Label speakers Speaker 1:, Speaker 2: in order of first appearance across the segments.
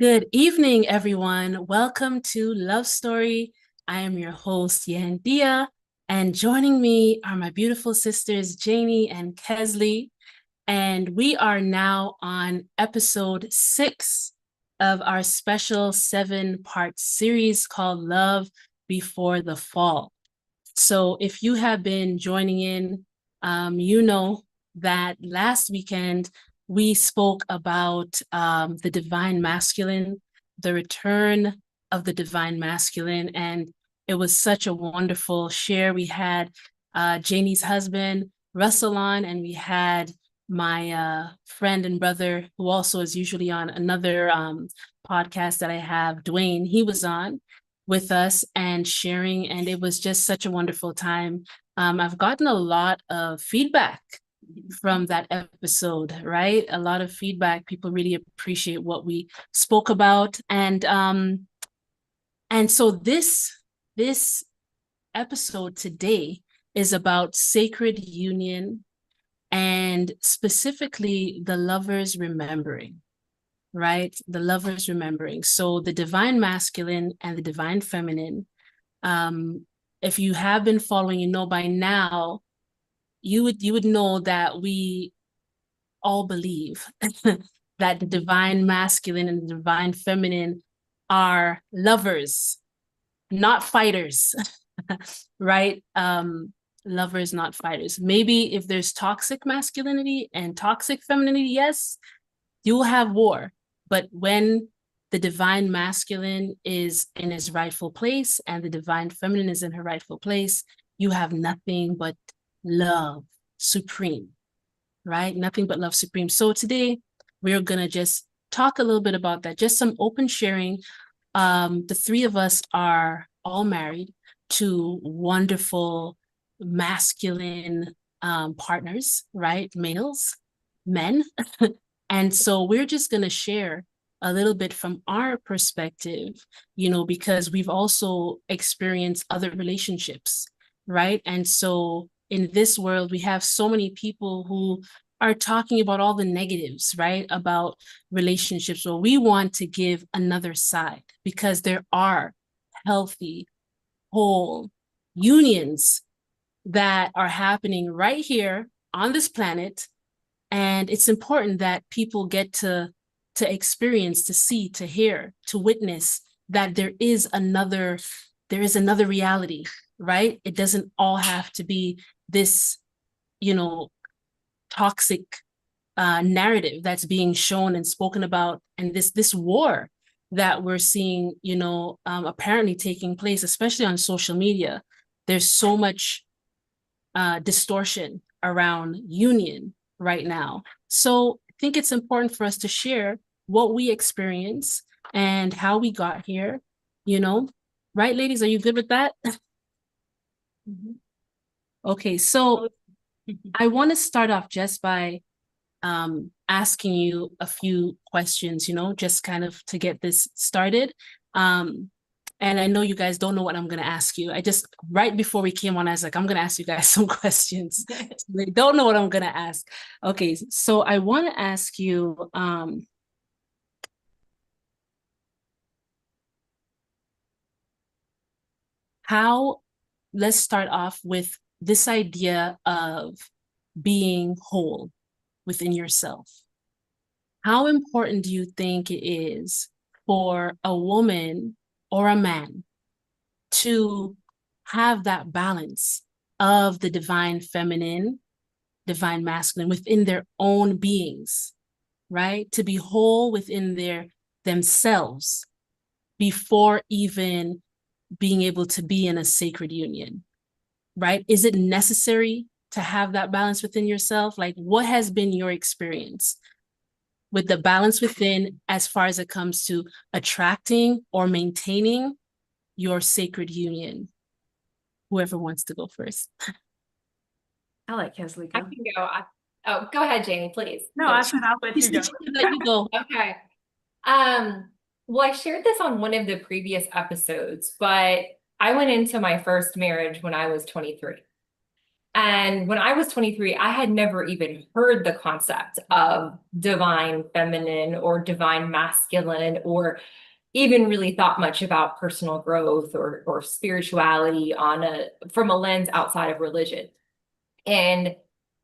Speaker 1: Good evening, everyone. Welcome to Love Story. I am your host, Yandea, and joining me are my beautiful sisters, Janie and Kesley. And we are now on episode 6 of our special 7-part series called Love Before the Fall. So if you have been joining in, you know that last weekend we spoke about the divine masculine, the return of the divine masculine, and it was such a wonderful share. We had Janie's husband, Russell, on, and we had my friend and brother, who also is usually on another podcast that I have, Dwayne. He was on with us and sharing, and it was just such a wonderful time. I've gotten a lot of feedback from that episode, right? A lot of feedback. People really appreciate what we spoke about, and so this episode today is about sacred union and specifically the lovers remembering, right? The lovers remembering. So the divine masculine and the divine feminine. If you have been following, you know by now, you would know that we all believe that the divine masculine and the divine feminine are lovers, not fighters, right? Lovers, not fighters. Maybe if there's toxic masculinity and toxic femininity, yes, you will have war. But when the divine masculine is in his rightful place and the divine feminine is in her rightful place, you have nothing but love supreme, right? Nothing but love supreme. So today we're going to just talk a little bit about that, just some open sharing. The three of us are all married to wonderful masculine partners, right? Males, men. And so we're just going to share a little bit from our perspective, because we've also experienced other relationships, right? And so in this world, we have so many people who are talking about all the negatives, right? About relationships. Well, we want to give another side because there are healthy, whole unions that are happening right here on this planet, and it's important that people get to experience, to see, to hear, to witness that there is another reality, right? It doesn't all have to be this, toxic narrative that's being shown and spoken about, and this war that we're seeing, apparently taking place, especially on social media. There's so much distortion around union right now. So I think it's important for us to share what we experience and how we got here, you know? Right, ladies? Are you good with that? Okay, so I want to start off just by asking you a few questions, just kind of to get this started. And I know you guys don't know what I'm going to ask you. Right before we came on, I was like, I'm going to ask you guys some questions. They don't know what I'm going to ask. Okay, so I want to ask you, let's start off with this idea of being whole within yourself. How important do you think it is for a woman or a man to have that balance of the divine feminine, divine masculine within their own beings, right? To be whole within themselves before even being able to be in a sacred union, right? Is it necessary to have that balance within yourself? Like, what has been your experience with the balance within as far as it comes to attracting or maintaining your sacred union? Whoever wants to go first.
Speaker 2: I like Kesley
Speaker 3: I
Speaker 2: go.
Speaker 3: can go. Go ahead, Janie, please.
Speaker 2: No, I said I'll let you go.
Speaker 1: Let you go.
Speaker 3: Okay. Well, I shared this on one of the previous episodes, but I went into my first marriage when I was 23. And when I was 23, I had never even heard the concept of divine feminine or divine masculine, or even really thought much about personal growth or spirituality from a lens outside of religion. And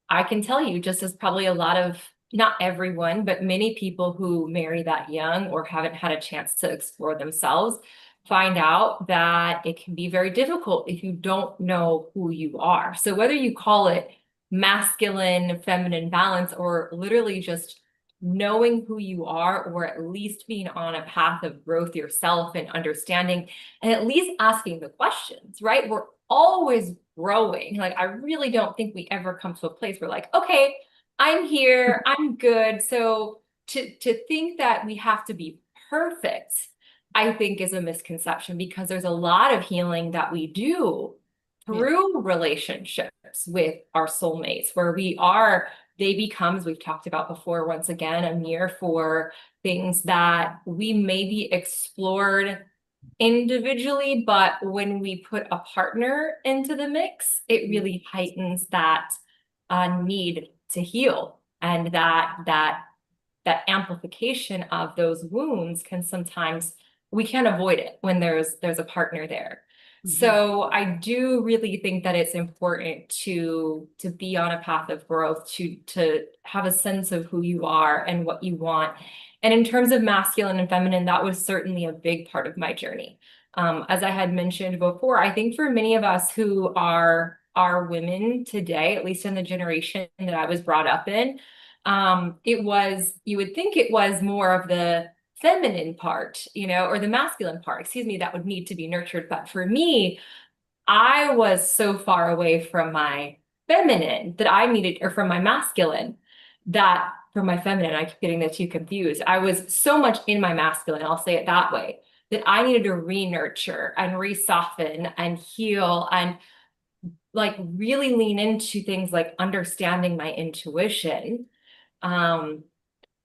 Speaker 3: I can tell you, just as probably a lot of, not everyone, but many people who marry that young or haven't had a chance to explore themselves, find out that it can be very difficult if you don't know who you are. So whether you call it masculine, feminine balance, or literally just knowing who you are, or at least being on a path of growth yourself and understanding, and at least asking the questions, right? We're always growing. Like, I really don't think we ever come to a place where like, okay, I'm here, I'm good. So to think that we have to be perfect, I think is a misconception, because there's a lot of healing that we do through relationships with our soulmates, where they become, as we've talked about before, once again, a mirror for things that we maybe explored individually, but when we put a partner into the mix, it really heightens that need to heal, and that amplification of those wounds can sometimes, we can't avoid it when there's a partner there. So I do really think that it's important to be on a path of growth, to have a sense of who you are and what you want. And in terms of masculine and feminine, that was certainly a big part of my journey. As I had mentioned before, I think for many of us who are women today, at least in the generation that I was brought up in, you would think it was more of the feminine part, or the masculine part, excuse me, that would need to be nurtured. But for me, I was so far away from my feminine that I needed, or from my masculine, that from my feminine, I keep getting the two confused. I was so much in my masculine, I'll say it that way, that I needed to re-nurture and re-soften and heal and like really lean into things like understanding my intuition,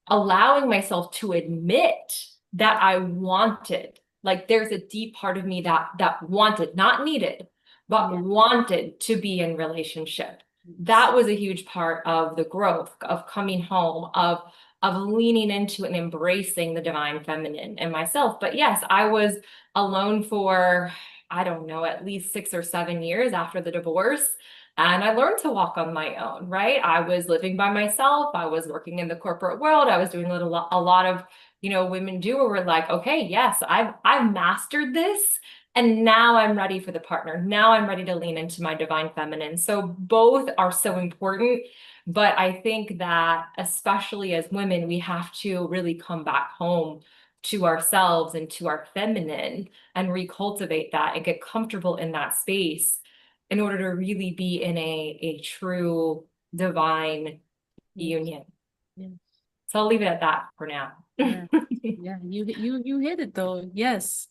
Speaker 3: allowing myself to admit that I wanted, like there's a deep part of me that wanted, not needed, but wanted to be in relationship. That was a huge part of the growth, of coming home, of leaning into and embracing the divine feminine in myself. But yes, I was alone for, I don't know, at least 6 or 7 years after the divorce. And I learned to walk on my own, right? I was living by myself. I was working in the corporate world. I was doing a lot of, women do, where we're like, okay, yes, I've mastered this. And now I'm ready for the partner. Now I'm ready to lean into my divine feminine. So both are so important. But I think that especially as women, we have to really come back home to ourselves and to our feminine and recultivate that and get comfortable in that space in order to really be in a true divine union.
Speaker 1: Yeah.
Speaker 3: So I'll leave it at that for now.
Speaker 1: Yeah, you hit it though. Yes,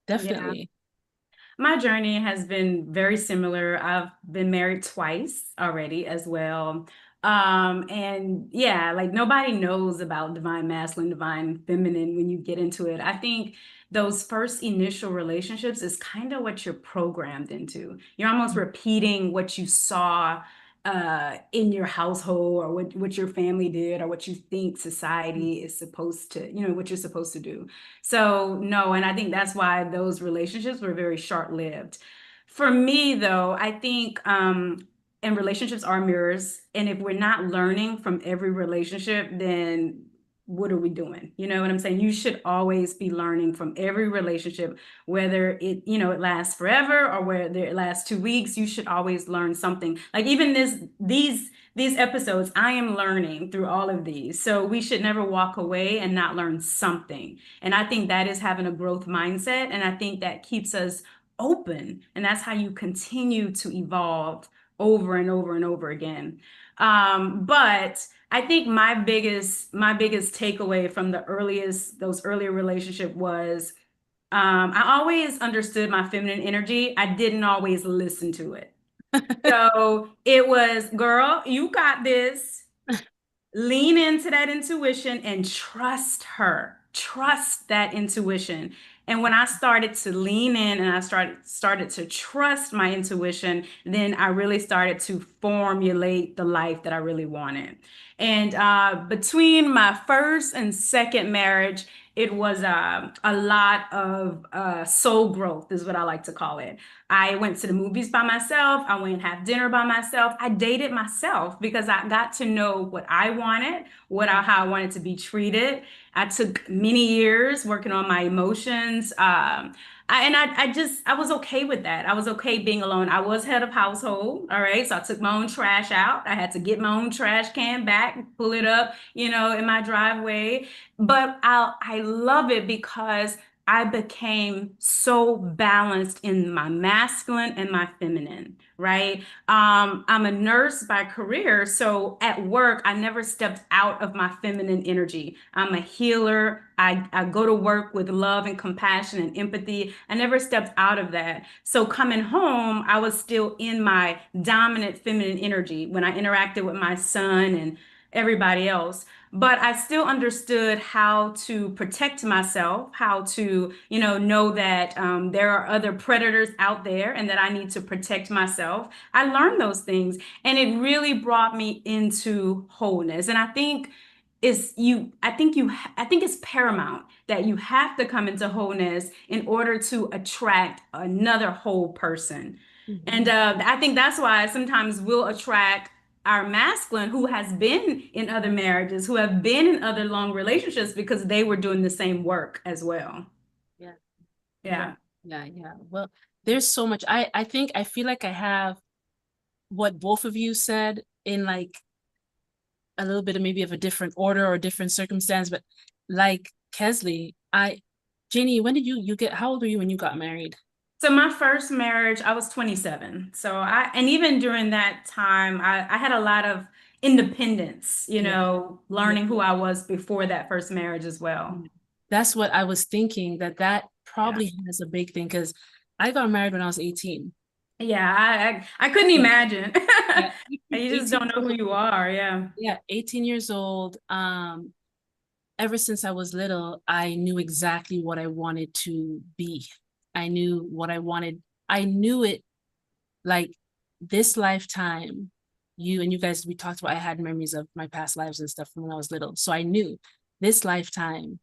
Speaker 1: definitely.
Speaker 2: Yeah. My journey has been very similar. I've been married twice already as well. And yeah, like nobody knows about divine masculine, divine feminine when you get into it. I think those first initial relationships is kind of what you're programmed into. You're almost repeating what you saw in your household, or what your family did, or what you think society is supposed to, what you're supposed to do. So no, and I think that's why those relationships were very short-lived. For me, though, I think and relationships are mirrors, and if we're not learning from every relationship, then what are we doing? You know what I'm saying? You should always be learning from every relationship, whether it, it lasts forever or whether it lasts 2 weeks. You should always learn something. Like even these episodes, I am learning through all of these. So we should never walk away and not learn something. And I think that is having a growth mindset. And I think that keeps us open. And that's how you continue to evolve over and over and over again. But I think my biggest takeaway from those earlier relationship was I always understood my feminine energy. I didn't always listen to it. So it was, girl, you got this. Lean into that intuition and trust her. Trust that intuition. And when I started to lean in and I started to trust my intuition, then I really started to formulate the life that I really wanted. And between my first and second marriage, it was a lot of soul growth, is what I like to call it. I went to the movies by myself. I went and had dinner by myself. I dated myself because I got to know what I wanted, how I wanted to be treated. I took many years working on my emotions. I was okay with that. I was okay being alone. I was head of household. All right. So I took my own trash out. I had to get my own trash can back, pull it up, in my driveway. But I love it because I became so balanced in my masculine and my feminine, right? I'm a nurse by career, so at work, I never stepped out of my feminine energy. I'm a healer. I go to work with love and compassion and empathy. I never stepped out of that. So coming home, I was still in my dominant feminine energy when I interacted with my son and everybody else. But I still understood how to protect myself, how to, know that there are other predators out there and that I need to protect myself. I learned those things, and it really brought me into wholeness. And I think it's paramount that you have to come into wholeness in order to attract another whole person. And I think that's why sometimes we'll attract our masculine who has been in other marriages, who have been in other long relationships because they were doing the same work as well.
Speaker 1: Yeah.
Speaker 2: Yeah.
Speaker 1: Yeah. Well, there's so much. I feel like I have what both of you said in like a little bit of maybe of a different order or different circumstance, but like Kesley, Janie, when did you get, how old were you when you got married?
Speaker 2: So my first marriage, I was 27. And even during that time, I had a lot of independence, learning who I was before that first marriage as well.
Speaker 1: That's what I was thinking, that probably has a big thing, because I got married when I was 18.
Speaker 2: Yeah, I couldn't imagine.
Speaker 1: Yeah.
Speaker 2: You just don't know who you are. Yeah.
Speaker 1: Yeah, 18 years old. Ever since I was little, I knew exactly what I wanted to be. I knew what I wanted. I knew it like this lifetime. You guys, we talked about, I had memories of my past lives and stuff from when I was little. So I knew this lifetime,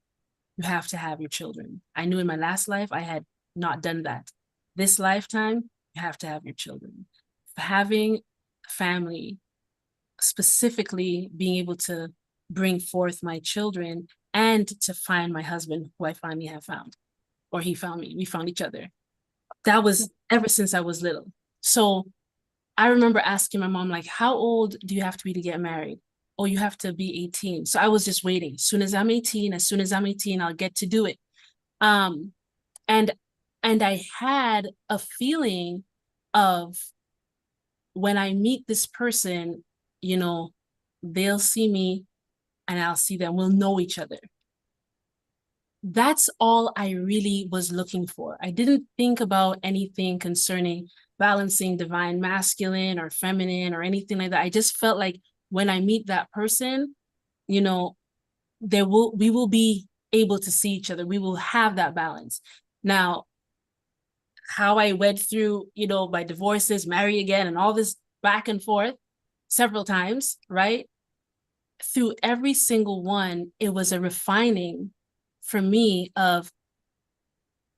Speaker 1: you have to have your children. I knew in my last life, I had not done that. This lifetime, you have to have your children. Having family, specifically being able to bring forth my children and to find my husband, who I finally have found, or he found me, we found each other. That was ever since I was little. So I remember asking my mom, like, how old do you have to be to get married? Oh, you have to be 18. So I was just waiting. As soon as I'm 18, I'll get to do it. And I had a feeling of, when I meet this person, they'll see me and I'll see them. We'll know each other. That's all I really was looking for. I didn't think about anything concerning balancing divine masculine or feminine or anything like that. I just felt like when I meet that person, we will be able to see each other. We will have that balance. Now, how I went through, my divorces, marry again, and all this back and forth several times, right? Through every single one, it was a refining for me of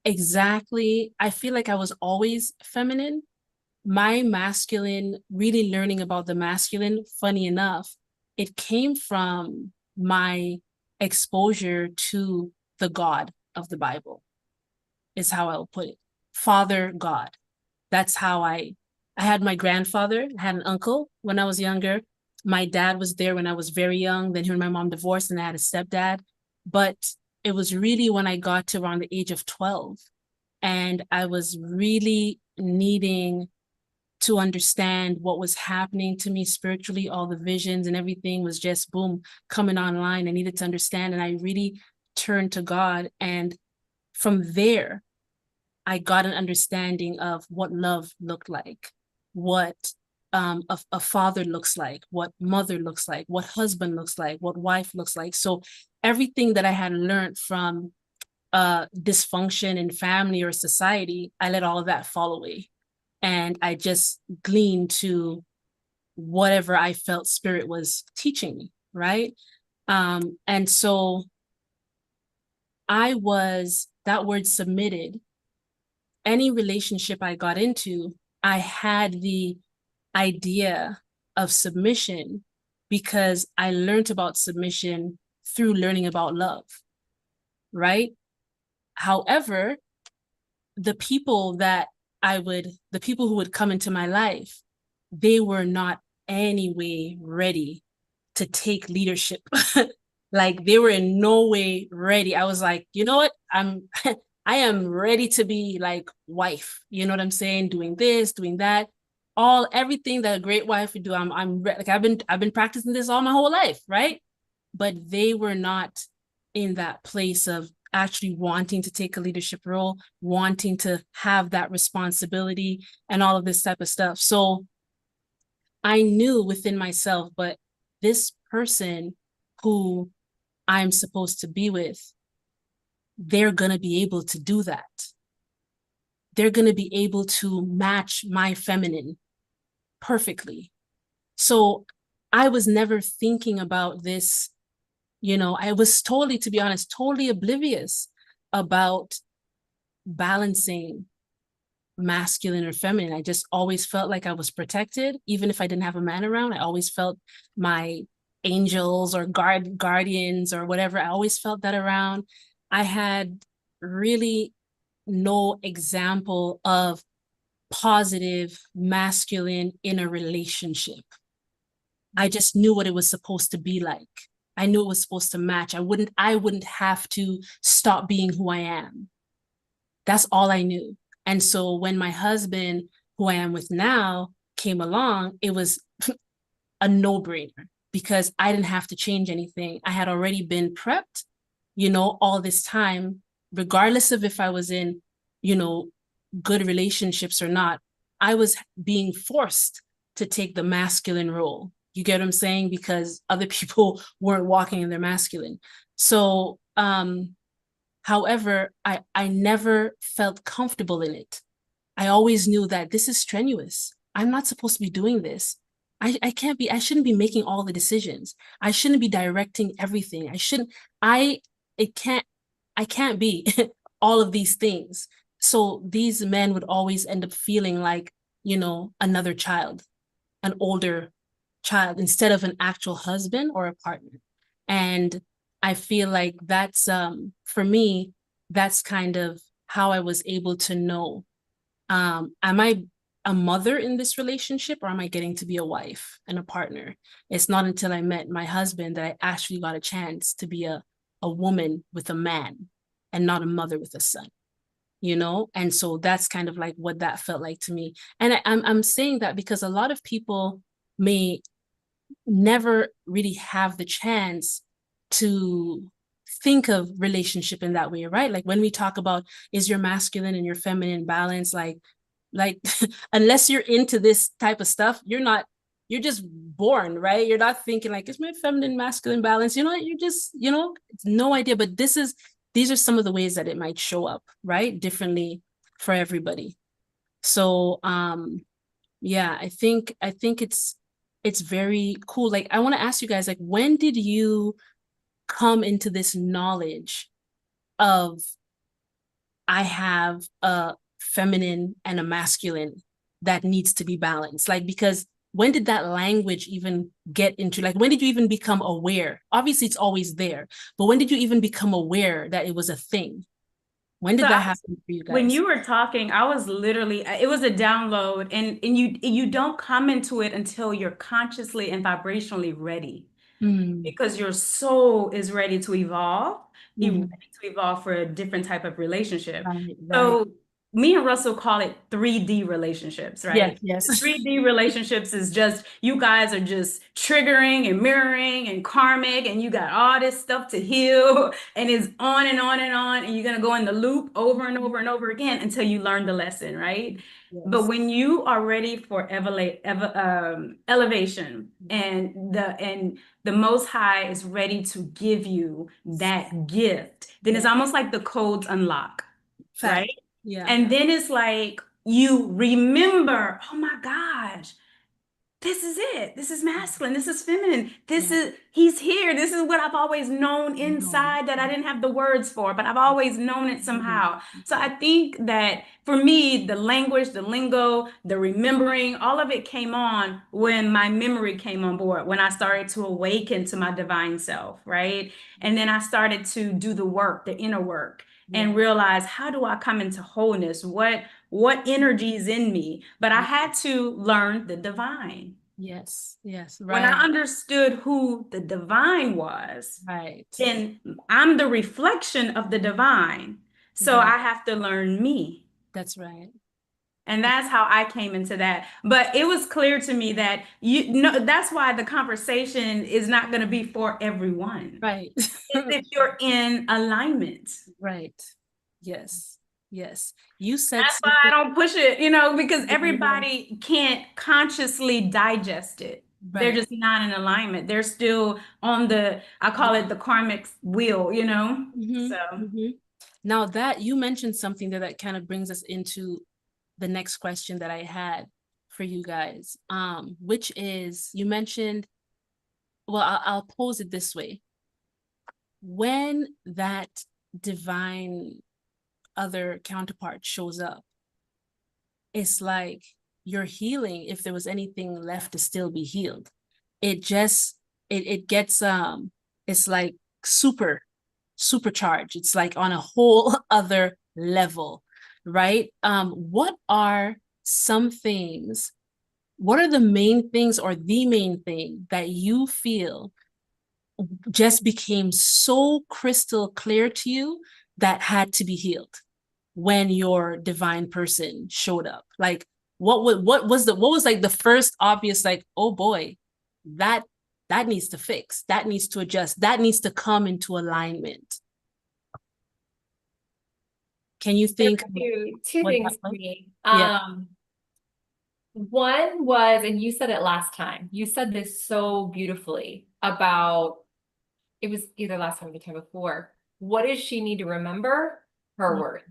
Speaker 1: exactly, I feel like I was always feminine. My masculine, really learning about the masculine, funny enough, it came from my exposure to the God of the Bible, is how I'll put it. Father God. That's how I had my grandfather, I had an uncle when I was younger. My dad was there when I was very young. Then he and my mom divorced and I had a stepdad. But it was really when I got to around the age of 12 and I was really needing to understand what was happening to me spiritually. All the visions and everything was just boom, coming online. I needed to understand. And I really turned to God. And from there, I got an understanding of what love looked like, what a father looks like, what mother looks like, what husband looks like, what wife looks like. So everything that I had learned from dysfunction in family or society, I let all of that fall away. And I just gleaned to whatever I felt spirit was teaching me, right? And so that word submitted. Any relationship I got into, I had the idea of submission because I learned about submission through learning about love, right? However, the people who would come into my life, they were not any way ready to take leadership. Like they were in no way ready. I was like, you know what? I am ready to be like wife. You know what I'm saying? Doing this, doing that, everything that a great wife would do. Like I've been practicing this all my whole life, right? But they were not in that place of actually wanting to take a leadership role, wanting to have that responsibility and all of this type of stuff. So I knew within myself, but this person who I'm supposed to be with, they're going to be able to do that. They're going to be able to match my feminine perfectly. So I was never thinking about this. I was totally, to be honest, totally oblivious about balancing masculine or feminine. I just always felt like I was protected, even if I didn't have a man around. I always felt my angels or guardians or whatever. I always felt that around. I had really no example of positive masculine in a relationship. I just knew what it was supposed to be like. I knew it was supposed to match. I wouldn't have to stop being who I am. That's all I knew. And so when my husband, who I am with now, came along, it was a no-brainer because I didn't have to change anything. I had already been prepped, all this time, regardless of if I was in, good relationships or not. I was being forced to take the masculine role. You get what I'm saying? Because other people weren't walking in their masculine. So, however, I never felt comfortable in it. I always knew that this is strenuous. I'm not supposed to be doing this. I shouldn't be making all the decisions. I shouldn't be directing everything. I can't be all of these things. So these men would always end up feeling like, another child, an older child, instead of an actual husband or a partner. And I feel like that's, for me, that's kind of how I was able to know, am I a mother in this relationship or am I getting to be a wife and a partner? It's not until I met my husband that I actually got a chance to be a woman with a man and not a mother with a son, And so that's kind of like what that felt like to me. And I'm saying that because a lot of people may never really have the chance to think of relationship in that way, right? Like when we talk about, is your masculine and your feminine balance, like unless you're into this type of stuff, you're just born, right? You're not thinking like, is my feminine masculine balance, you're just, it's no idea. But these are some of the ways that it might show up, right? Differently for everybody. So yeah, I think it's very cool. Like I want to ask you guys, like, when did you come into this knowledge of I have a feminine and a masculine that needs to be balanced? Like, because when did that language even get into, like, when did you even become aware? Obviously it's always there, but when did you even become aware that it was a thing? When did that happen for you guys?
Speaker 2: When you were talking, I was literally, it was a download, and you don't come into it until you're consciously and vibrationally ready. Because your soul is ready to evolve. You're ready to evolve for a different type of relationship.
Speaker 1: Right.
Speaker 2: So me and Russell call it 3D relationships,
Speaker 1: Yes,
Speaker 2: right?
Speaker 1: yes.
Speaker 2: The 3D relationships is just you guys are just triggering and mirroring and karmic, and you got all this stuff to heal, and it's on and on and on, and you're gonna go in the loop over and over and over again until you learn the lesson, right? But
Speaker 1: Yes.
Speaker 2: when you are ready for elevation, and the Most High is ready to give you that gift, then it's
Speaker 1: Yeah.
Speaker 2: almost like the codes unlock,
Speaker 1: Fact.
Speaker 2: right?
Speaker 1: Yeah.
Speaker 2: And then it's like you remember, oh my gosh, this is it. This is masculine. This is feminine. This
Speaker 1: Yeah.
Speaker 2: is, he's here. This is what I've always known
Speaker 1: No.
Speaker 2: inside that I didn't have the words for, but I've always known it somehow. So
Speaker 1: Yeah.
Speaker 2: I think that for me, the language, the lingo, the remembering, all of it came on when my memory came on board, when I started to awaken to my divine self, right? And then I started to do the work, the inner work, and
Speaker 1: Yeah.
Speaker 2: realize, how do I come into wholeness? What energy is in me? But I
Speaker 1: Yeah.
Speaker 2: had to learn the divine.
Speaker 1: Yes. Yes.
Speaker 2: When I
Speaker 1: Right.
Speaker 2: understood who the divine was,
Speaker 1: Right.
Speaker 2: then I'm the reflection of the divine. So
Speaker 1: Right.
Speaker 2: I have to learn me.
Speaker 1: That's right.
Speaker 2: And that's how I came into that. But it was clear to me that you know that's why the conversation is not going to be for everyone.
Speaker 1: Right.
Speaker 2: It's if you're in alignment.
Speaker 1: Right. Yes. Yes. You said
Speaker 2: That's why I
Speaker 1: something.
Speaker 2: don't push it, because everybody can't consciously digest it. They're
Speaker 1: Right.
Speaker 2: just not in alignment. They're still on I call it the karmic wheel.
Speaker 1: Mm-hmm.
Speaker 2: So,
Speaker 1: Mm-hmm. Now that you mentioned something that kind of brings us into the next question that I had for you guys, which is you mentioned, well, I'll pose it this way. When that divine other counterpart shows up, it's like you're healing if there was anything left to still be healed. It just it gets it's like supercharged. It's like on a whole other level, right? What are some things, what are the main things or the main thing that you feel just became so crystal clear to you that had to be healed when your divine person showed up? Like what was like the first obvious, like, oh boy, that needs to fix, that needs to adjust, that needs to come into alignment? Can you
Speaker 3: There
Speaker 1: think
Speaker 3: were two
Speaker 1: what
Speaker 3: things
Speaker 1: that
Speaker 3: for
Speaker 1: was?
Speaker 3: me.
Speaker 1: Yeah.
Speaker 3: One was, and you said it last time, you said this so beautifully about, it was either last time or the time before. What does she need to remember? Her worth.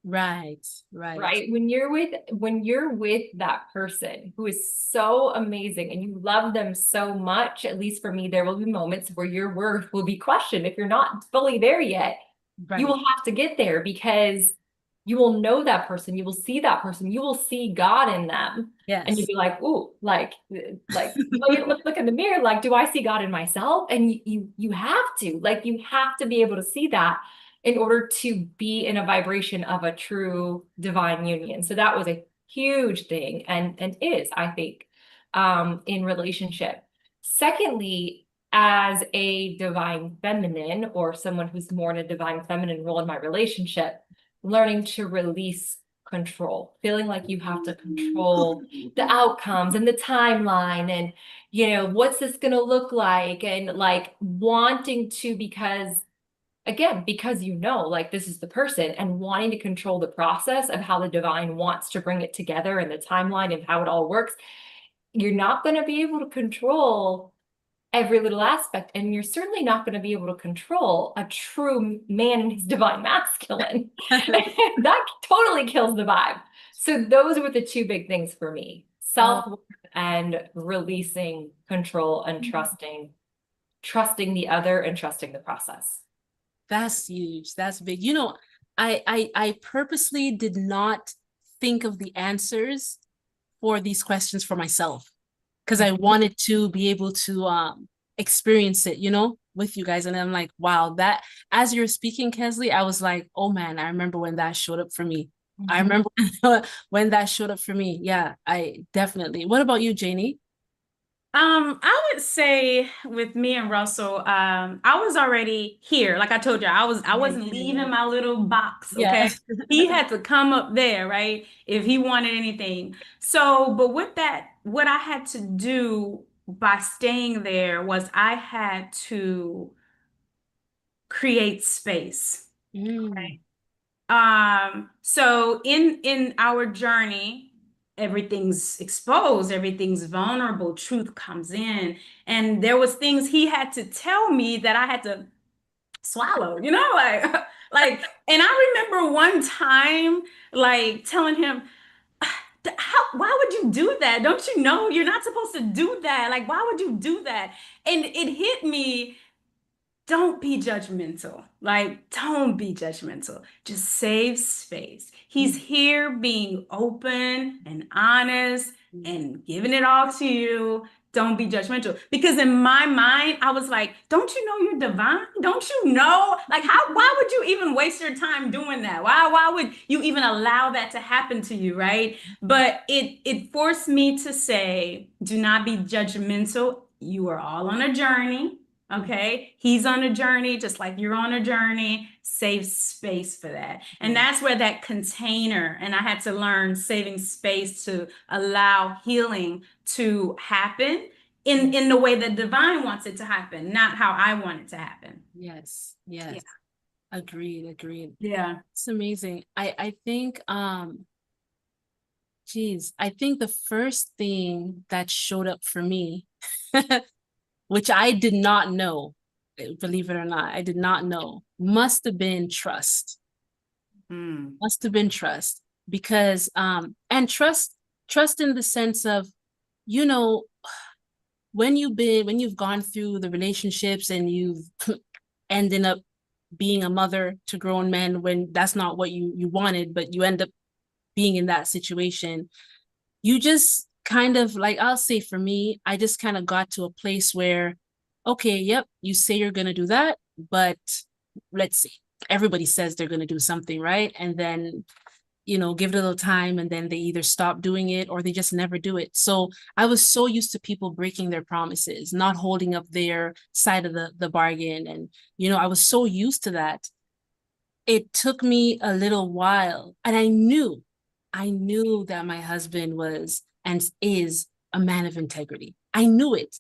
Speaker 1: Right, right.
Speaker 3: Right? When you're with that person who is so amazing and you love them so much, at least for me, there will be moments where your worth will be questioned if you're not fully there yet. You will have to get there because you will know that person, you will see that person, you will see God in them.
Speaker 1: Yes.
Speaker 3: And you'll be like, ooh, like look in the mirror, like, do I see God in myself? And you have to, like, you have to be able to see that in order to be in a vibration of a true divine union. So that was a huge thing, and is, I think, in relationship. Secondly, as a divine feminine or someone who's more in a divine feminine role in my relationship, learning to release control, feeling like you have to control the outcomes and the timeline and, what's this going to look like? And like wanting to, because like this is the person, and wanting to control the process of how the divine wants to bring it together and the timeline and how it all works. You're not going to be able to control every little aspect, and you're certainly not going to be able to control a true man in his divine masculine. That totally kills the vibe. So those were the two big things for me: self-worth and releasing control and trusting the other and trusting the process.
Speaker 1: That's huge. That's big. I purposely did not think of the answers for these questions for myself, because I wanted to be able to experience it, with you guys. And I'm like, wow, that, as you're speaking, Kesley, I was like, oh man, I remember when that showed up for me. I remember when that showed up for me. Yeah, I definitely. What about you, Janie?
Speaker 2: I would say with me and Russell, I was already here. Like I told you, I wasn't leaving my little box,
Speaker 1: Yeah.
Speaker 2: okay? He had to come up there, right? If he wanted anything. So, but with that, what I had to do by staying there was I had to create space.
Speaker 1: Mm.
Speaker 2: So in our journey, everything's exposed, everything's vulnerable, truth comes in. And there was things he had to tell me that I had to swallow, like like, and I remember one time like telling him, why would you do that? Don't you know you're not supposed to do that? Like, why would you do that? And it hit me, don't be judgmental. Like, don't be judgmental. Just save space. He's here being open and honest and giving it all to you. Don't be judgmental. Because in my mind, I was like, don't you know you're divine? Don't you know? Like, why would you even waste your time doing that? Why would you even allow that to happen to you, right? But it forced me to say, do not be judgmental. You are all on a journey. Okay, he's on a journey, just like you're on a journey. Save space for that. And that's where that container, and I had to learn saving space to allow healing to happen in the way that divine wants it to happen, not how I want it to happen.
Speaker 1: Yes. Yes. Agreed.
Speaker 2: Yeah.
Speaker 1: It's amazing. I think, geez, I think the first thing that showed up for me, which I did not know, believe it or not, I did not know, must have been trust. Must have been trust. Because and trust in the sense of, you know, when you've gone through the relationships and you've ended up being a mother to grown men when that's not what you wanted, but you end up being in that situation, you just kind of, like, I'll say for me, I just kind of got to a place where, okay, yep, you say you're going to do that, but let's see. Everybody says they're going to do something, right? And then, give it a little time, and then they either stop doing it or they just never do it. So I was so used to people breaking their promises, not holding up their side of the bargain. And, I was so used to that. It took me a little while, and I knew that my husband was and is a man of integrity. I knew it,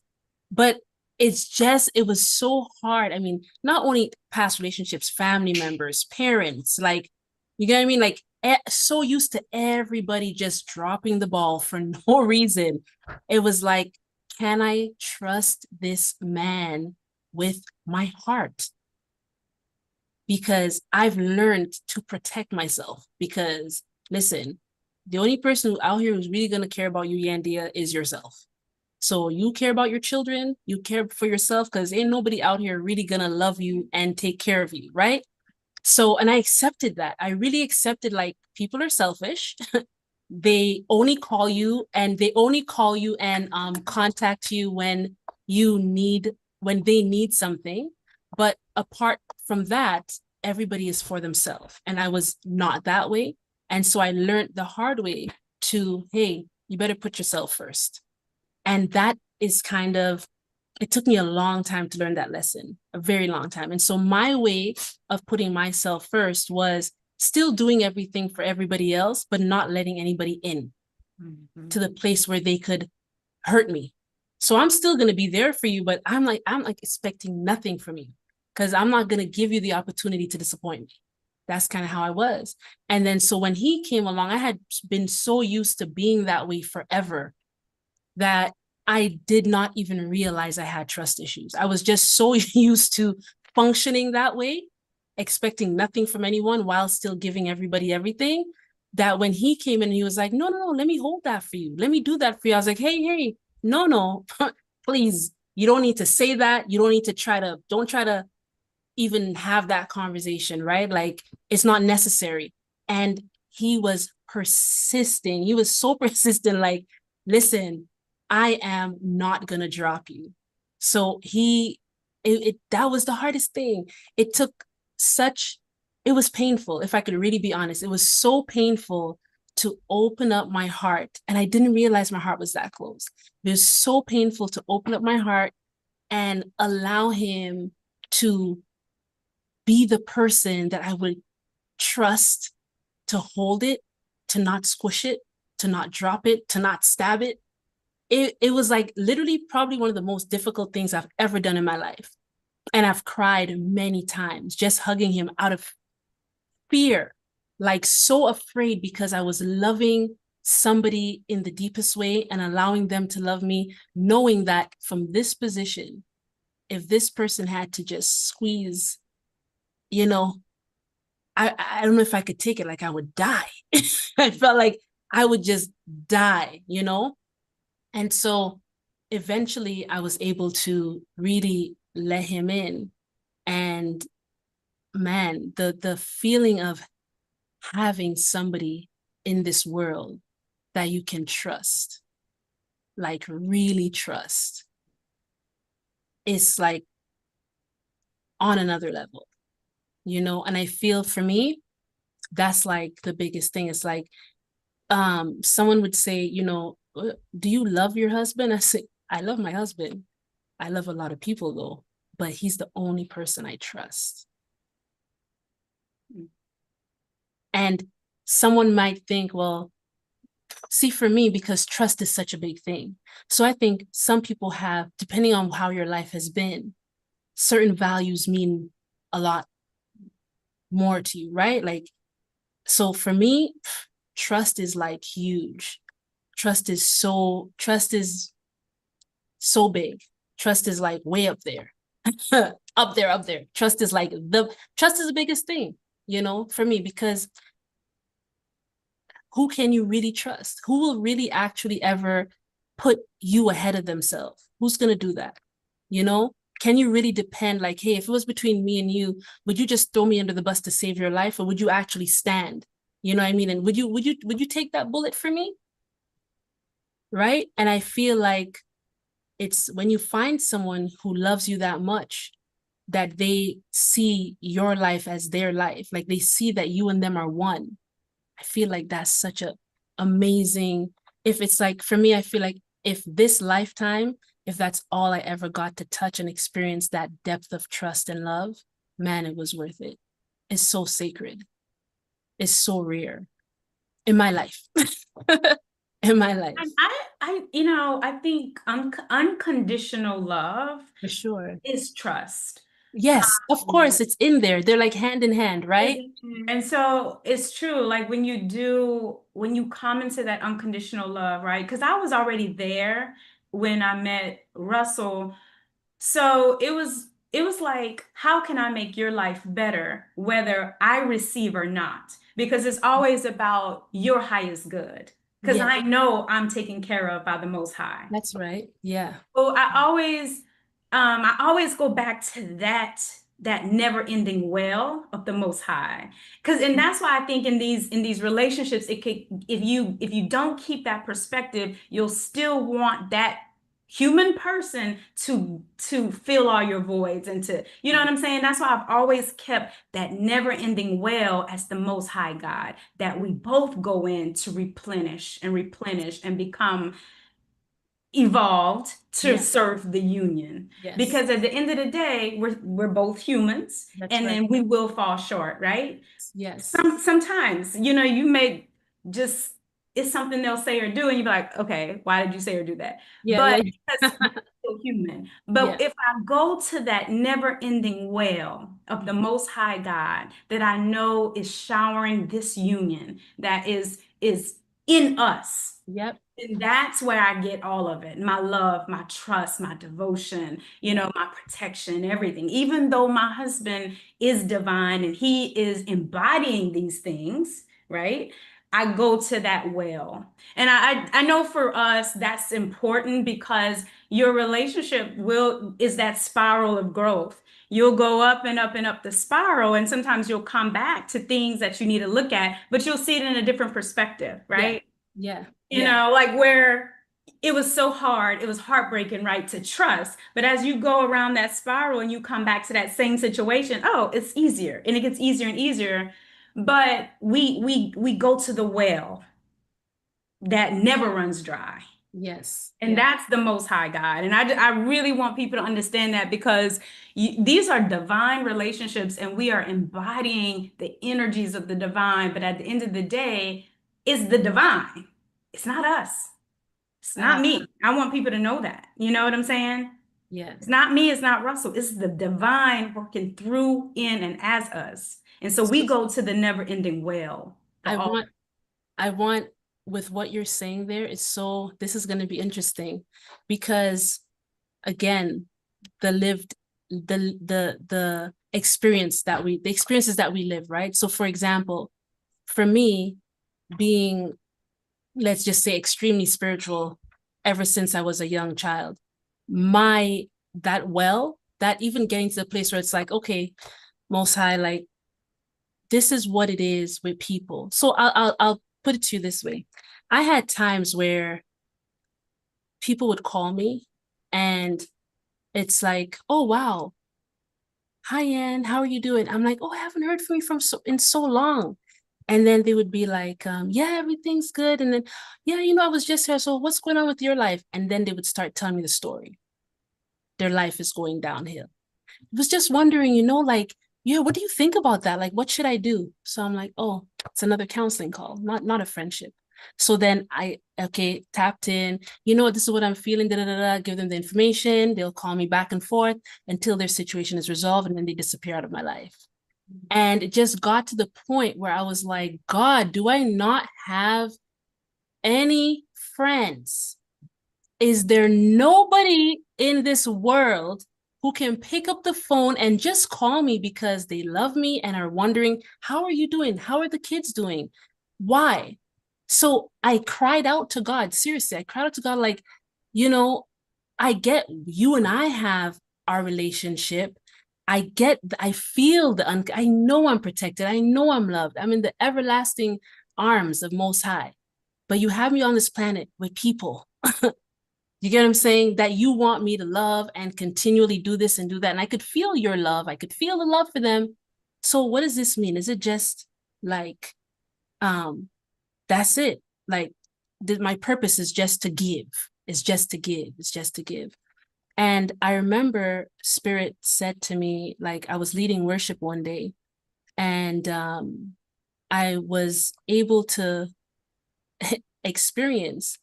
Speaker 1: but it was so hard. I mean, not only past relationships, family members, parents, like, you get what I mean? Like, so used to everybody just dropping the ball for no reason. It was like, can I trust this man with my heart? Because I've learned to protect myself. Because listen, the only person out here who's really going to care about you, Yandea, is yourself. So you care about your children, you care for yourself, because ain't nobody out here really going to love you and take care of you, right? So, and I accepted that. I really accepted, like, people are selfish. They only call you and contact you when they need something. But apart from that, everybody is for themselves. And I was not that way. And so I learned the hard way to, hey, you better put yourself first. And that is it took me a long time to learn that lesson, a very long time. And so my way of putting myself first was still doing everything for everybody else, but not letting anybody in to the place where they could hurt me. So I'm still going to be there for you, but I'm like expecting nothing from you, because I'm not going to give you the opportunity to disappoint me. That's kind of how I was. And then, so when he came along, I had been so used to being that way forever that I did not even realize I had trust issues. I was just so used to functioning that way, expecting nothing from anyone while still giving everybody everything, that when he came in, he was like, no, let me hold that for you. Let me do that for you. I was like, hey, no, please. You don't need to say that. You don't need to don't try to even have that conversation, right? Like, it's not necessary. And he was persisting. He was so persistent, like, listen, I am not gonna drop you. So that was the hardest thing. It was painful, if I could really be honest. It was so painful to open up my heart. And I didn't realize my heart was that closed. It was so painful to open up my heart and allow him to be the person that I would trust to hold it, to not squish it, to not drop it, to not stab it. It was like literally probably one of the most difficult things I've ever done in my life. And I've cried many times just hugging him out of fear, like so afraid because I was loving somebody in the deepest way and allowing them to love me, knowing that from this position, if this person had to just squeeze, you know, I don't know if I could take it, like I would die. I felt like I would just die, you know? And so eventually I was able to really let him in. And man, the feeling of having somebody in this world that you can trust, like really trust, is like on another level, you know? And I feel for me, that's like the biggest thing. It's like, someone would say, you know, do you love your husband? I say, I love my husband. I love a lot of people though, but he's the only person I trust. And someone might think, well, see, for me, because trust is such a big thing. So I think some people have, depending on how your life has been, certain values mean a lot more to you, right? Like, so for me, trust is like huge. Trust is so big. Trust is like way up there. up there. Trust is the biggest thing, you know, for me, because who can you really trust? Who will really actually ever put you ahead of themselves? Who's going to do that? You know, can you really depend, like, hey, if it was between me and you, would you just throw me under the bus to save your life, or would you actually stand? You know what I mean? And would you take that bullet for me? Right? And I feel like it's when you find someone who loves you that much, that they see your life as their life, like they see that you and them are one. I feel like that's such a amazing, if it's like, for me, I feel like if this lifetime, if that's all I ever got to touch and experience that depth of trust and love, man, it was worth it. It's so sacred. It's so rare in my life. In my life.
Speaker 2: I think unconditional love
Speaker 1: for sure
Speaker 2: is trust.
Speaker 1: Yes, of course, it's in there. They're like hand in hand, right?
Speaker 2: And so it's true, like when you come into that unconditional love, right? Because I was already there when I met Russell. So it was like, how can I make your life better, whether I receive or not? Because it's always about your highest good. Because I know I'm taken care of by the Most High.
Speaker 1: That's right. Yeah.
Speaker 2: So I always go back to that never-ending well of the Most High. And that's why I think in these relationships, it could, if you don't keep that perspective, you'll still want that human person to fill all your voids and to, you know what I'm saying? That's why I've always kept that never-ending well as the Most High God, that we both go in to replenish and become evolved to serve the union. Yes. Because at the end of the day, we're both humans. That's and right. Then we will fall short, right?
Speaker 1: Yes.
Speaker 2: Sometimes, you may just, it's something they'll say or do, and you'll be like, okay, why did you say or do that? But because we're still human. But if I go to that never-ending well of the Most High God that I know is showering this union that is in us.
Speaker 1: Yep.
Speaker 2: And that's where I get all of it. My love, my trust, my devotion, my protection, everything. Even though my husband is divine and he is embodying these things, right? I go to that well. And I know for us, that's important because your relationship is that spiral of growth. You'll go up and up and up the spiral, and sometimes you'll come back to things that you need to look at, but you'll see it in a different perspective, right?
Speaker 1: Yeah.
Speaker 2: You know, like where it was so hard, it was heartbreaking, right, to trust. But as you go around that spiral and you come back to that same situation, oh, it's easier, and it gets easier and easier. But we go to the well that never runs dry.
Speaker 1: Yes.
Speaker 2: And that's the Most High God. And I really want people to understand that, because these are divine relationships and we are embodying the energies of the divine. But at the end of the day, it's the divine. It's not us. It's not me. I want people to know that. You know what I'm saying?
Speaker 1: Yeah.
Speaker 2: It's not me. It's not Russell. It's the divine working through, in, and as us. And so we go to the never ending well.
Speaker 1: I want, with what you're saying there, this is going to be interesting, because again, the experiences that we live, right? So for example, for me, being, let's just say, extremely spiritual ever since I was a young child, that even getting to the place where it's like, okay, Most High, like, this is what it is with people. So I'll put it to you this way. I had times where people would call me and it's like, oh, wow. Hi, Yan, how are you doing? I'm like, oh, I haven't heard from you in so long. And then they would be like, yeah, everything's good. And then, yeah, I was just here. So what's going on with your life? And then they would start telling me the story. Their life is going downhill. I was just wondering, like, yeah, what do you think about that? Like, what should I do? So I'm like, oh, it's another counseling call, not a friendship. So then tapped in, this is what I'm feeling, give them the information. They'll call me back and forth until their situation is resolved, and then they disappear out of my life. And it just got to the point where I was like, God, do I not have any friends? Is there nobody in this world who can pick up the phone and just call me because they love me and are wondering, how are you doing? How are the kids doing? Why? So I cried out to God. Seriously, I cried out to God, like, I get you and I have our relationship. I feel I know I'm protected. I know I'm loved. I'm in the everlasting arms of Most High. But you have me on this planet with people. You get what I'm saying? That you want me to love and continually do this and do that. And I could feel your love. I could feel the love for them. So what does this mean? Is it just like, that's it? Like, my purpose is just to give. It's just to give. It's just to give. And I remember Spirit said to me, like, I was leading worship one day, and I was able to experience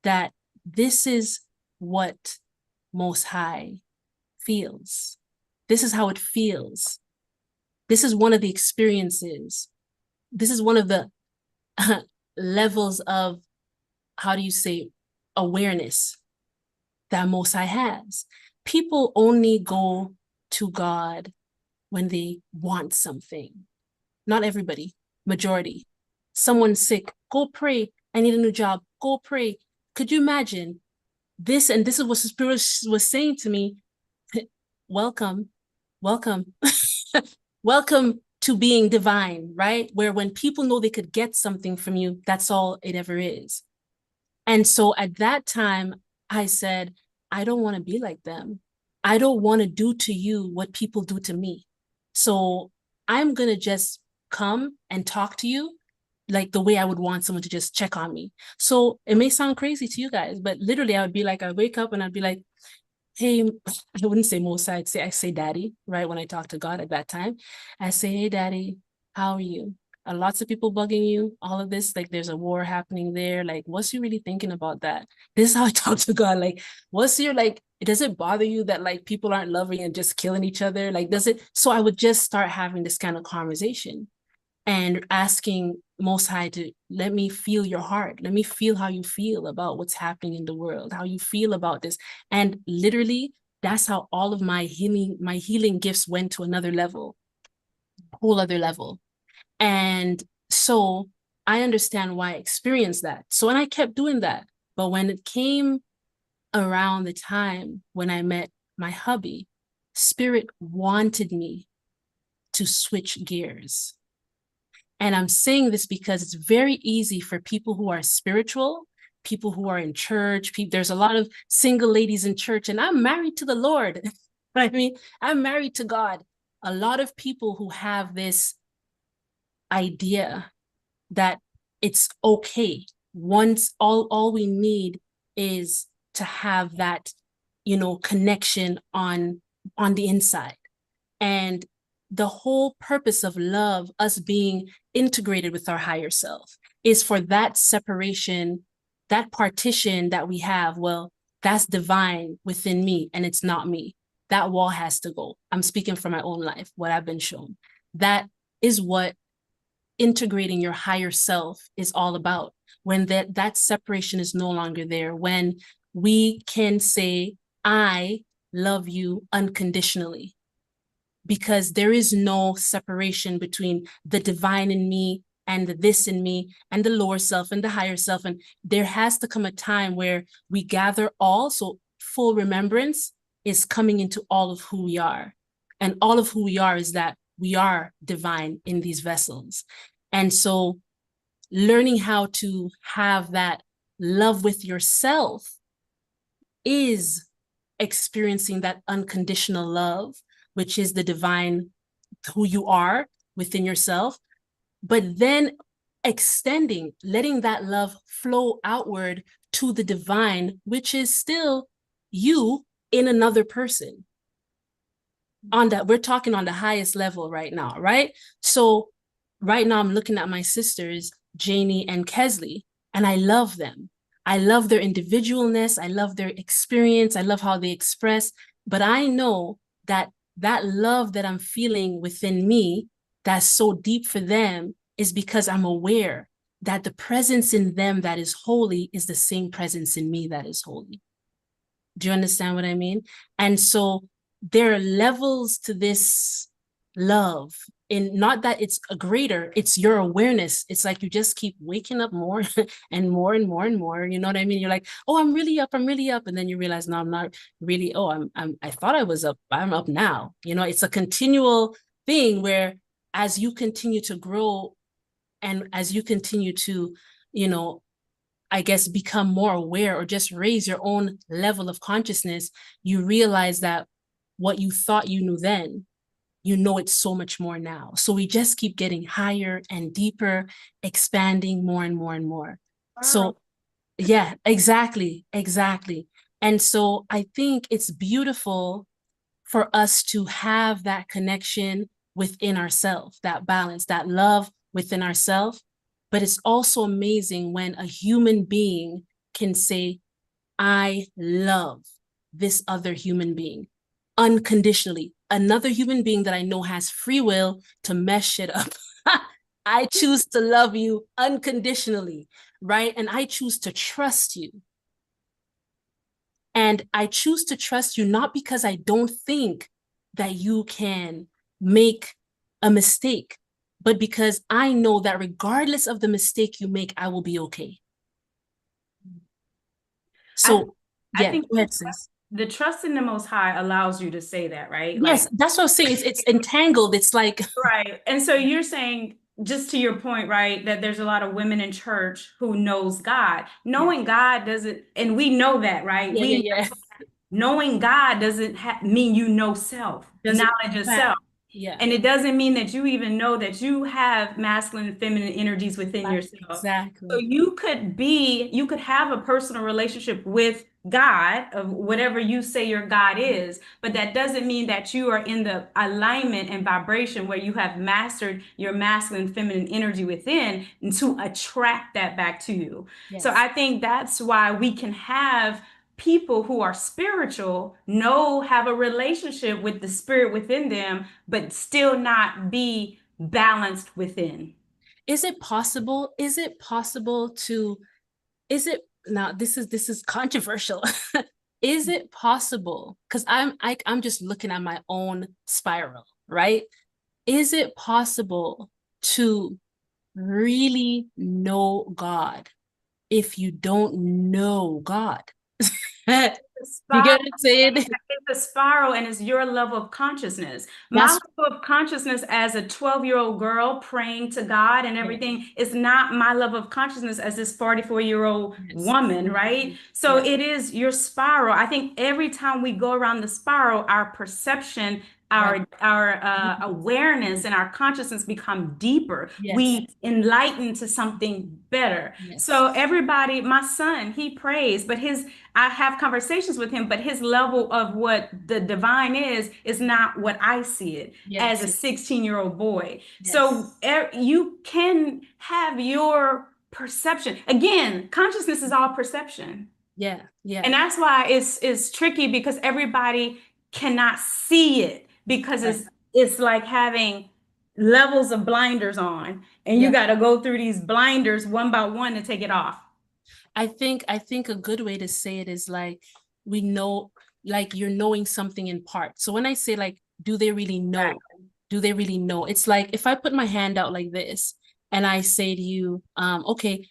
Speaker 1: that this is what Most High feels. This is how it feels. This is one of the experiences. This is one of the levels of, how do you say, awareness that Most High has. People only go to God when they want something. Not everybody, majority. Someone's sick, go pray. I need a new job, go pray. Could you imagine this? And this is what the Spirit was saying to me. Welcome, welcome, welcome to being divine, right? Where when people know they could get something from you, that's all it ever is. And so at that time, I said, I don't want to be like them. I don't want to do to you what people do to me. So I'm going to just come and talk to you like the way I would want someone to just check on me. So it may sound crazy to you guys, but literally I would be like, I wake up and I'd be like, hey, I wouldn't say Musa, I say Daddy, right? When I talk to God at that time, I say, hey, Daddy, how are you? Are lots of people bugging you? All of this, like, there's a war happening there. Like, what's you really thinking about that? This is how I talk to God. Like, does it bother you that, like, people aren't loving and just killing each other? Like, does it? So I would just start having this kind of conversation and asking Most High to let me feel your heart. Let me feel how you feel about what's happening in the world, how you feel about this. And literally, that's how all of my healing gifts went to another level, whole other level. And so I understand why I experienced that. So, and I kept doing that. But when it came around the time when I met my hubby, Spirit wanted me to switch gears. And I'm saying this because it's very easy for people who are spiritual, people who are in church. There's a lot of single ladies in church, and I'm married to the Lord. I mean, I'm married to God. A lot of people who have this idea that it's okay once all we need is to have that, you know, connection on the inside. And the whole purpose of love, us being integrated with our higher self, is for that separation, that partition that we have. Well, that's divine within me and it's not me. That wall has to go. I'm speaking from my own life, what I've been shown. That is what integrating your higher self is all about. When that separation is no longer there, when we can say, I love you unconditionally, because there is no separation between the divine in me and the this in me and the lower self and the higher self. And there has to come a time where we gather all, so full remembrance is coming into all of who we are. And all of who we are is that we are divine in these vessels. And so learning how to have that love with yourself is experiencing that unconditional love, which is the divine, who you are within yourself, but then extending, letting that love flow outward to the divine, which is still you in another person. On that, we're talking on the highest level right now, right? So right now I'm looking at my sisters, Janie and Kesley, and I love them. I love their individualness. I love their experience. I love how they express, but I know that that love that I'm feeling within me that's so deep for them is because I'm aware that the presence in them that is holy is the same presence in me that is holy. Do you understand what I mean? And so there are levels to this love, and not that it's a greater, it's your awareness. It's like you just keep waking up more and more and more and more. You know what I mean? You're like, oh, I'm really up. And then you realize, no, I'm not really. Oh, I thought I was up. I'm up now. You know, it's a continual thing where as you continue to grow and as you continue to, you know, I guess, become more aware or just raise your own level of consciousness, you realize that what you thought you knew then, you know it so much more now. So we just keep getting higher and deeper, expanding more and more and more. Wow. So yeah, exactly. And so I think it's beautiful for us to have that connection within ourselves, that balance, that love within ourselves. But it's also amazing when a human being can say, I love this other human being unconditionally. Another human being that I know has free will to mess shit up. I choose to love you unconditionally, right? And I choose to trust you. And I choose to trust you not because I don't think that you can make a mistake, but because I know that regardless of the mistake you make, I will be okay. So,
Speaker 2: I think the trust in the Most High allows you to say that, right?
Speaker 1: Yes, that's what I'm saying. It's entangled. It's like... Right.
Speaker 2: And so you're saying, just to your point, right, that there's a lot of women in church who knows God. Knowing God doesn't, and we know that, right? Knowing God doesn't mean you know self, knowledge of self.
Speaker 1: Yeah.
Speaker 2: And it doesn't mean that you even know that you have masculine and feminine energies within yourself.
Speaker 1: Exactly.
Speaker 2: So you could have a personal relationship with God, of whatever you say your God is, but that doesn't mean that you are in the alignment and vibration where you have mastered your masculine and feminine energy within and to attract that back to you. Yes. So I think that's why we can have people who are spiritual have a relationship with the spirit within them, but still not be balanced within.
Speaker 1: Is it possible to, now this is controversial. Is it possible? Because I'm just looking at my own spiral, right? Is it possible to really know God if you don't know God? You get what I'm saying?
Speaker 2: It's a spiral, and it's your level of consciousness. My level of consciousness as a 12-year-old girl praying to God and everything is not my level of consciousness as this 44-year-old woman, right? So it is your spiral. I think every time we go around the spiral, our perception our awareness and our consciousness become deeper.
Speaker 1: Yes.
Speaker 2: We enlighten to something better.
Speaker 1: Yes.
Speaker 2: So everybody, my son, he prays, but I have conversations with him, but his level of what the divine is not what I see it
Speaker 1: Yes.
Speaker 2: as a 16-year-old boy.
Speaker 1: Yes.
Speaker 2: So you can have your perception. Again, consciousness is all perception.
Speaker 1: Yeah. Yeah.
Speaker 2: And that's why it's tricky, because everybody cannot see it, because it's like having levels of blinders on, and you got to go through these blinders one by one to take it off.
Speaker 1: I think a good way to say it is like, we know, like you're knowing something in part. So when I say like, do they really know? Do they really know? It's like, if I put my hand out like this and I say to you, okay,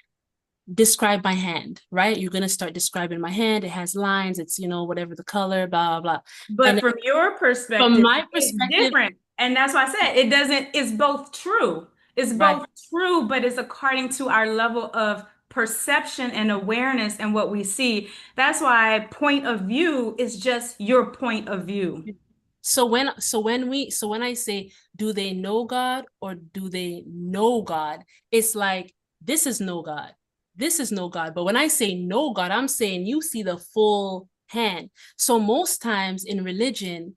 Speaker 1: describe my hand, right? You're going to start describing my hand. It has lines. It's, whatever the color, blah, blah, blah.
Speaker 2: But
Speaker 1: and
Speaker 2: from your perspective,
Speaker 1: from my
Speaker 2: it's
Speaker 1: perspective,
Speaker 2: different. And that's why I said it's both true. It's both true, but it's according to our level of perception and awareness and what we see. That's why point of view is just your point of view.
Speaker 1: So when I say, do they know God or do they know God? It's like, this is no God. This is no God. But when I say no God, I'm saying you see the full hand. So most times in religion,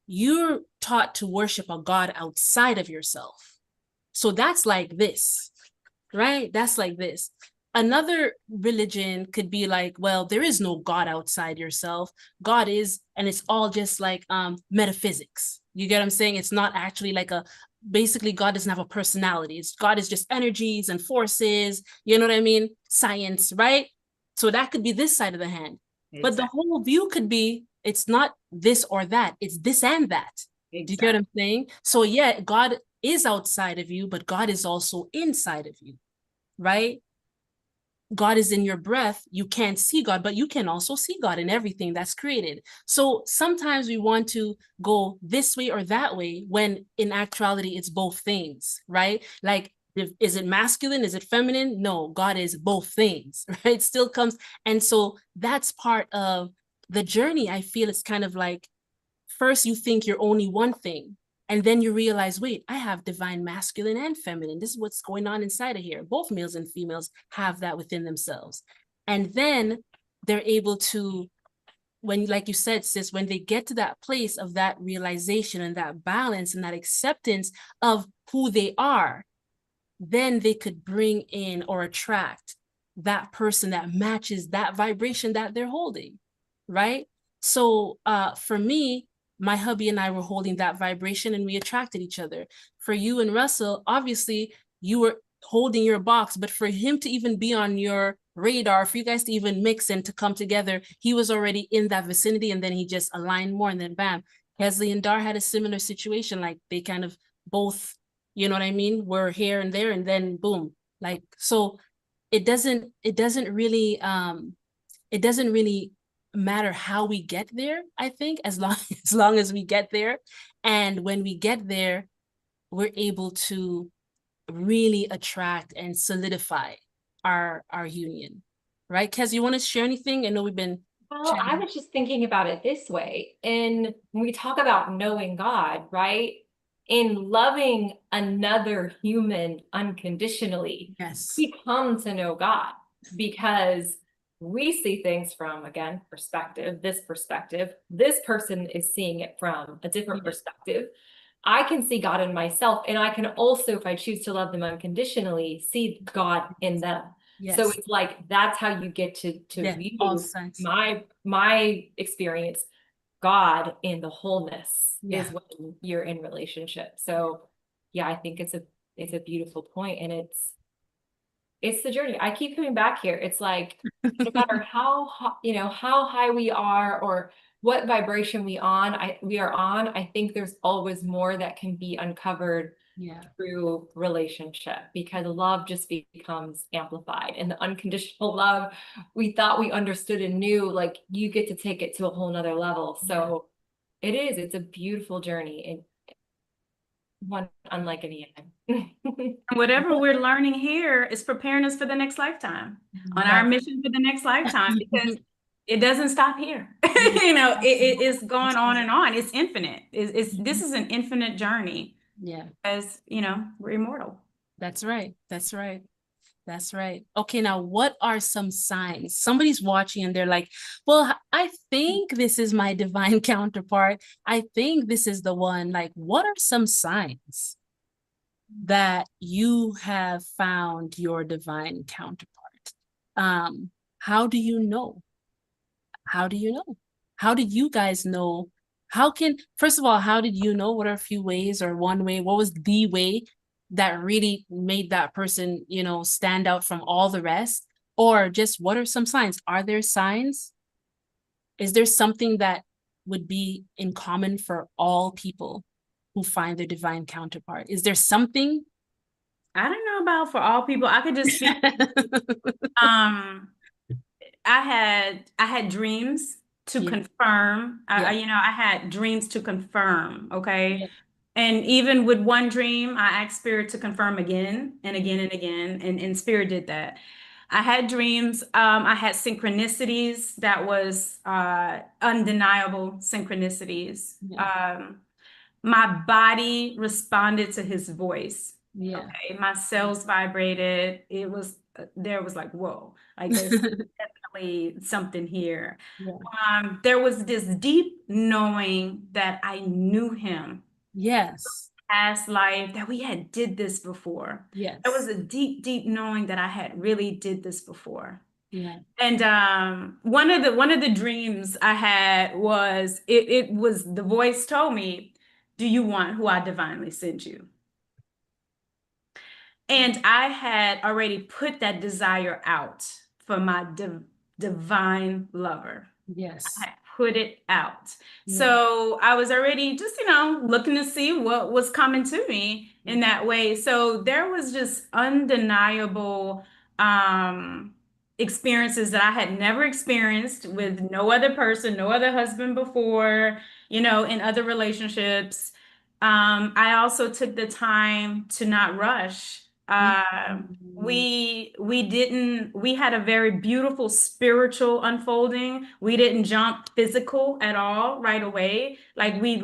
Speaker 1: you're taught to worship a God outside of yourself. So that's like this, right? That's like this. Another religion could be like, well, there is no God outside yourself. God is, and it's all just like metaphysics. You get what I'm saying? It's not actually like basically God doesn't have a personality. God is just energies and forces, you know what I mean? Science, right? So that could be this side of the hand. Exactly. But the whole view could be, it's not this or that, it's this and that. Exactly. Do you get what I'm saying? So yeah, God is outside of you, but God is also inside of you, right? God is in your breath. You can't see God, but you can also see God in everything that's created. So sometimes we want to go this way or that way, when in actuality, it's both things, right? Like, is it masculine? Is it feminine? No, God is both things, right? It still comes. And so that's part of the journey. I feel it's kind of like, first you think you're only one thing, and then you realize, wait, I have divine masculine and feminine. This is what's going on inside of here. Both males and females have that within themselves. And then they're able to, when, like you said, sis, when they get to that place of that realization and that balance and that acceptance of who they are, then they could bring in or attract that person that matches that vibration that they're holding, right? So for me, my hubby and I were holding that vibration and we attracted each other. For you and Russell, obviously you were holding your box, but for him to even be on your radar, for you guys to even mix and to come together, he was already in that vicinity, and then he just aligned more, and then bam. Kesley and Dar had a similar situation. Like, they kind of both, you know what I mean, were here and there, and then boom. Like, so it doesn't really matter how we get there, I think, as long as we get there. And when we get there, we're able to really attract and solidify our union, right? Kes, you want to share anything? I know we've been
Speaker 3: I was just thinking about it this way. And when we talk about knowing God, right? In loving another human unconditionally,
Speaker 1: yes,
Speaker 3: we come to know God, because we see things from, again, perspective, this person is seeing it from a different perspective. I can see God in myself, and I can also, if I choose to love them unconditionally, see God in them. Yes. So it's like, that's how you get to view my experience, God in the wholeness is when you're in relationship. So yeah, I think it's a beautiful point, and it's the journey. I keep coming back here. It's like, no matter how high we are or what vibration we are on, I think there's always more that can be uncovered through relationship, because love just becomes amplified, and the unconditional love we thought we understood and knew, like, you get to take it to a whole nother level. So it's a beautiful journey, and one unlike any other.
Speaker 2: Whatever we're learning here is preparing us for the next lifetime, on our mission for the next lifetime, because it doesn't stop here. You know, it's going on and on. It's infinite. This is an infinite journey.
Speaker 1: Yeah.
Speaker 2: As you know, we're immortal.
Speaker 1: That's right. That's right. That's right. Okay, now what are some signs? Somebody's watching and they're like, well, I think this is my divine counterpart. I think this is the one. Like, what are some signs that you have found your divine counterpart? How do you know? How do you know? How did you guys know? First of all, how did you know? What are a few ways or one way? What was the way that really made that person, you know, stand out from all the rest? Or just what are some signs? Are there signs? Is there something that would be in common for all people who find their divine counterpart? Is there something?
Speaker 2: I don't know about for all people. I could just speak. I had dreams to confirm. I had dreams to confirm. Okay.
Speaker 1: Yeah.
Speaker 2: And even with one dream, I asked Spirit to confirm again and again and again, and Spirit did that. I had dreams. I had synchronicities that was undeniable synchronicities.
Speaker 1: Yeah.
Speaker 2: My body responded to his voice.
Speaker 1: Yeah.
Speaker 2: Okay, my cells vibrated. It was there was like, whoa, like there's definitely something here.
Speaker 1: Yeah.
Speaker 2: There was this deep knowing that I knew him.
Speaker 1: Yes.
Speaker 2: Past life, that we had did this before.
Speaker 1: Yes.
Speaker 2: There was a deep, deep knowing that I had really did this before.
Speaker 1: Yeah.
Speaker 2: And one of the dreams I had was it was the voice told me, do you want who I divinely sent you? And I had already put that desire out for my divine lover.
Speaker 1: Yes.
Speaker 2: I had put it out. So I was already just, looking to see what was coming to me in that way. So there was just undeniable experiences that I had never experienced with no other person, no other husband before, in other relationships. I also took the time to not rush. We had a very beautiful spiritual unfolding. We didn't jump physical at all right away. Like we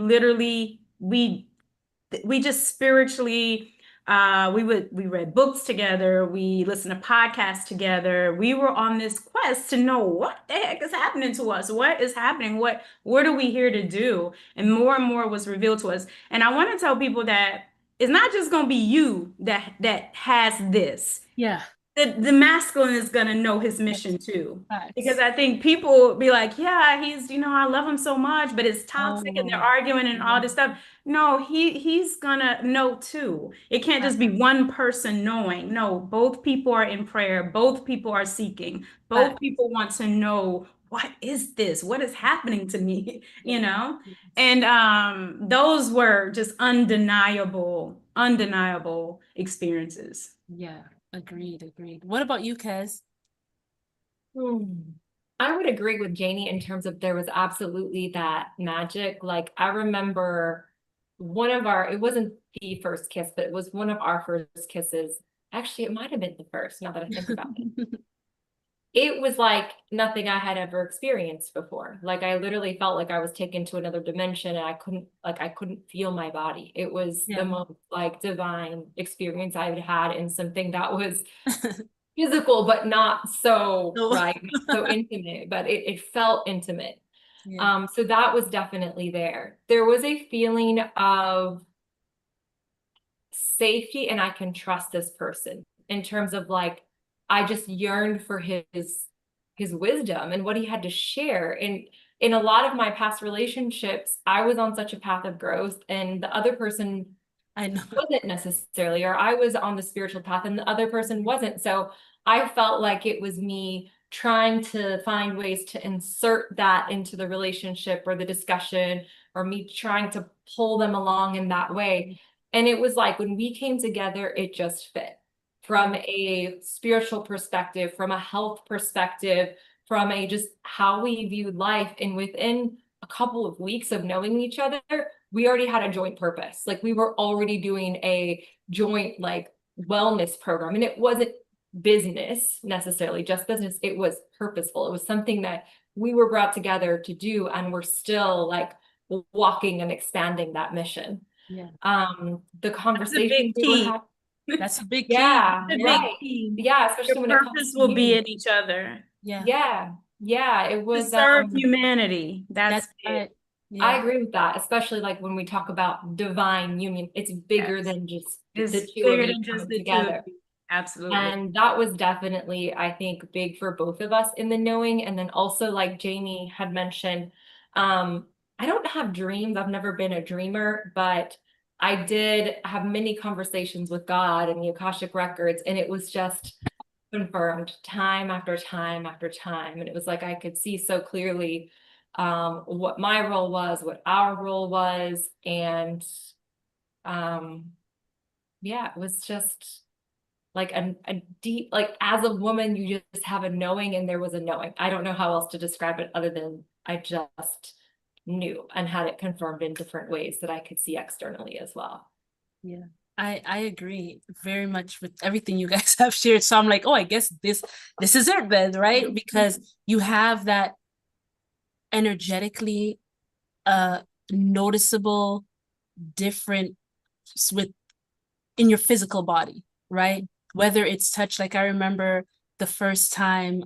Speaker 2: just spiritually, we read books together. We listened to podcasts together. We were on this quest to know what the heck is happening to us. What is happening? What are we here to do? And more was revealed to us. And I want to tell people that it's not just going to be you that has this.
Speaker 1: Yeah.
Speaker 2: The masculine is going to know his mission too.
Speaker 1: Facts.
Speaker 2: Because I think people be like, yeah, he's, I love him so much, but it's toxic and they're arguing and all this stuff. No, he's gonna know too. It can't just be one person knowing. No, both people are in prayer. Both people are seeking. Both people want to know, what is this? What is happening to me? And those were just undeniable experiences.
Speaker 1: Yeah. Agreed. What about you, Kez?
Speaker 3: I would agree with Janie in terms of there was absolutely that magic. Like I remember it wasn't the first kiss, but it was one of our first kisses. Actually, it might have been the first, now that I think about it. It was like nothing I had ever experienced before. Like I literally felt like I was taken to another dimension and I couldn't feel my body. It was the most like divine experience I've had in something that was physical, but not so right, not so intimate, but it felt intimate. So that was definitely there. There was a feeling of safety and I can trust this person in terms of like, I just yearned for his wisdom and what he had to share. And in a lot of my past relationships, I was on such a path of growth and the other person wasn't necessarily, or I was on the spiritual path and the other person wasn't. So I felt like it was me trying to find ways to insert that into the relationship or the discussion, or me trying to pull them along in that way. And it was like when we came together, it just fit from a spiritual perspective, from a health perspective, from a just how we viewed life. And within a couple of weeks of knowing each other, we already had a joint purpose. Like we were already doing a joint like wellness program. And it wasn't business necessarily, just business. It was purposeful. It was something that we were brought together to do, and we're still like walking and expanding that mission.
Speaker 1: Yeah.
Speaker 3: The conversation we were having.
Speaker 1: That's a big key.
Speaker 3: Yeah,
Speaker 2: That's a
Speaker 3: right.
Speaker 2: big key.
Speaker 3: Yeah, especially
Speaker 2: Your
Speaker 3: when it comes
Speaker 2: purpose
Speaker 3: to
Speaker 2: will be
Speaker 3: you.
Speaker 2: in each other.
Speaker 1: Yeah.
Speaker 3: Yeah, it
Speaker 2: To
Speaker 3: was
Speaker 2: serve humanity. That's it.
Speaker 3: I agree with that, especially like when we talk about divine union, it's bigger than just
Speaker 2: It's
Speaker 3: the two
Speaker 2: bigger
Speaker 3: of you
Speaker 2: than just
Speaker 3: coming
Speaker 2: the two of
Speaker 3: together.
Speaker 2: you. Absolutely.
Speaker 3: And that was definitely, I think, big for both of us in the knowing. And then also, like Janie had mentioned, I don't have dreams. I've never been a dreamer, but I did have many conversations with God and the Akashic records, and it was just confirmed time after time after time. And it was like I could see so clearly what my role was, what our role was, and yeah, it was just like a deep, like as a woman, you just have a knowing, and there was a knowing. I don't know how else to describe it other than I just knew and had it confirmed in different ways that I could see externally as well.
Speaker 1: Yeah. I agree very much with everything you guys have shared. So I'm like, oh, I guess this is it then, right? Because you have that energetically noticeable difference with in your physical body, right? Whether it's touch, like I remember the first time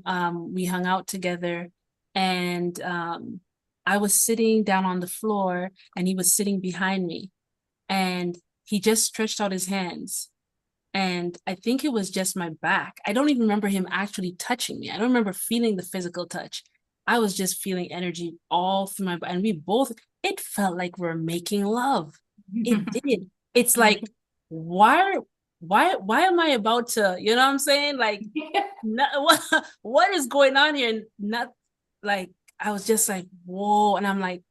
Speaker 1: we hung out together, and I was sitting down on the floor and he was sitting behind me, and he just stretched out his hands, and I think it was just my back. I don't even remember him actually touching me. I don't remember feeling the physical touch. I was just feeling energy all through my body, and we both, it felt like we're making love. It did. It's like, why am I about to, you know what I'm saying? Like, what is going on here? And not like, I was just like, whoa. And I'm like,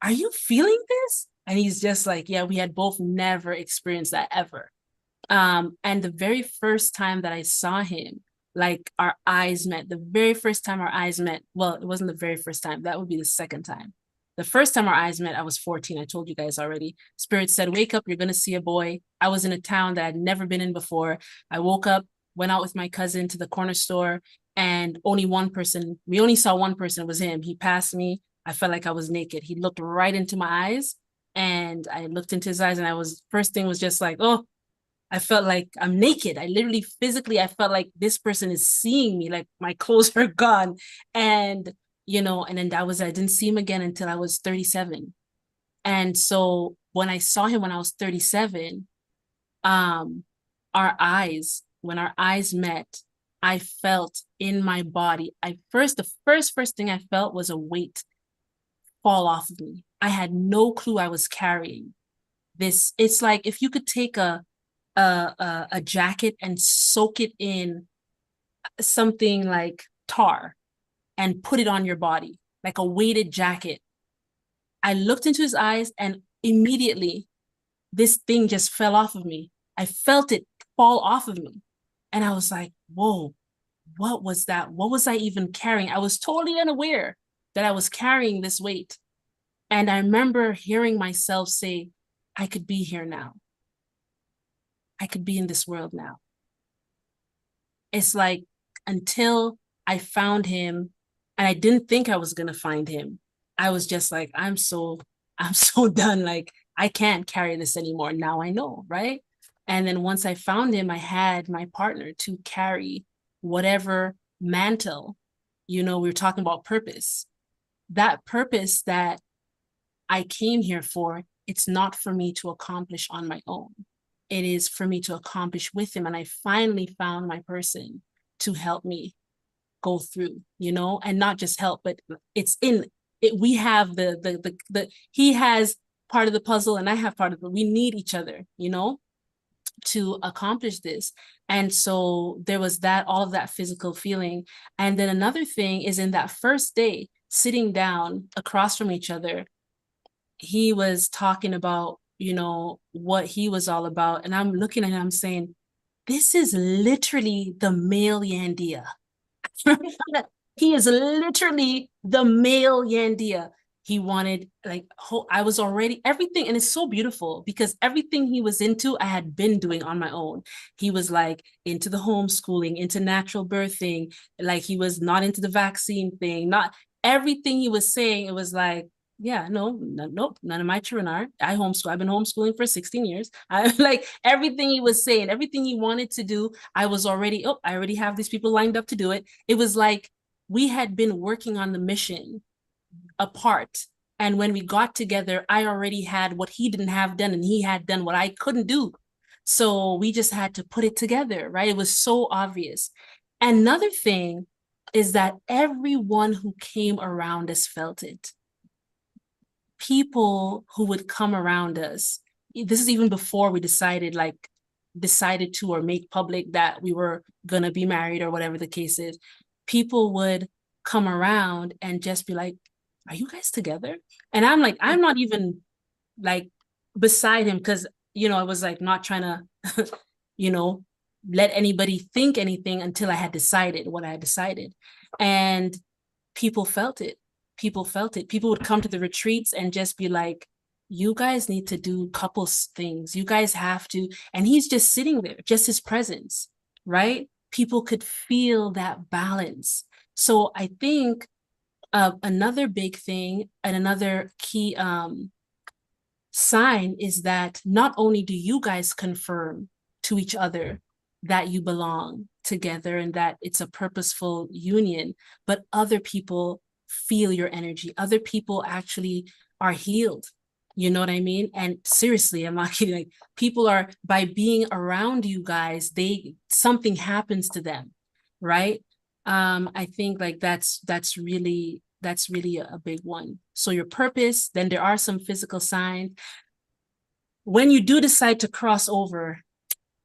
Speaker 1: are you feeling this? And he's just like, yeah, we had both never experienced that ever. And the very first time that I saw him, like our eyes met, the very first time our eyes met, well, it wasn't the very first time, that would be the second time. The first time our eyes met, I was 14. I told you guys already. Spirit said, wake up, you're going to see a boy. I was in a town that I'd never been in before. I woke up, went out with my cousin to the corner store, and we only saw one person, it was him. He passed me. I felt like I was naked. He looked right into my eyes, and I looked into his eyes, and first thing was just like, oh, I felt like I'm naked. I literally physically, I felt like this person is seeing me, like my clothes are gone. And, and then I didn't see him again until I was 37. And so when I saw him when I was 37, when our eyes met, I felt in my body, the first thing I felt was a weight fall off of me. I had no clue I was carrying this. It's like if you could take a jacket and soak it in something like tar and put it on your body, like a weighted jacket. I looked into his eyes, and immediately this thing just fell off of me. I felt it fall off of me. And I was like, whoa, what was that? What was I even carrying? I was totally unaware that I was carrying this weight. And I remember hearing myself say, I could be here now. I could be in this world now. It's like until I found him, and I didn't think I was going to find him, I was just like, I'm so done. Like, I can't carry this anymore. Now I know, right? And then once I found him, I had my partner to carry whatever mantle, we were talking about purpose. That purpose that I came here for, it's not for me to accomplish on my own. It is for me to accomplish with him. And I finally found my person to help me go through, and not just help, but it's in it. We have he has part of the puzzle and I have part of it. We need each other, to accomplish this. And so there was all of that physical feeling. And then another thing is, in that first day, sitting down across from each other, he was talking about, what he was all about. And I'm looking at him, I'm saying, this is literally the male Yandea. He is literally the male Yandea. He wanted like I was already everything, and it's so beautiful because everything he was into, I had been doing on my own. He was like into the homeschooling, into natural birthing, like he was not into the vaccine thing, not everything he was saying. It was like, yeah, nope, none of my children are. I homeschool. I've been homeschooling for 16 years. I like everything he was saying, everything he wanted to do. I already have these people lined up to do it. It was like we had been working on the mission apart. And when we got together, I already had what he didn't have done, and he had done what I couldn't do. So we just had to put it together, right? It was so obvious. Another thing is that everyone who came around us felt it. People who would come around us, this is even before we decided to or make public that we were gonna be married or whatever the case is. People would come around and just be like, are you guys together? And I'm like, I'm not even like beside him because, I was like not trying to, let anybody think anything until I had decided what I had decided. And people felt it. People felt it. People would come to the retreats and just be like, you guys need to do couples things. You guys have to. And he's just sitting there, just his presence, right? People could feel that balance. So I think another big thing and another key sign is that not only do you guys confirm to each other that you belong together and that it's a purposeful union, but other people feel your energy. Other people actually are healed. You know what I mean? And seriously, I'm not kidding. Like people are, by being around you guys, something happens to them, right? I think like that's really a big one. So your purpose, then there are some physical signs. When you do decide to cross over,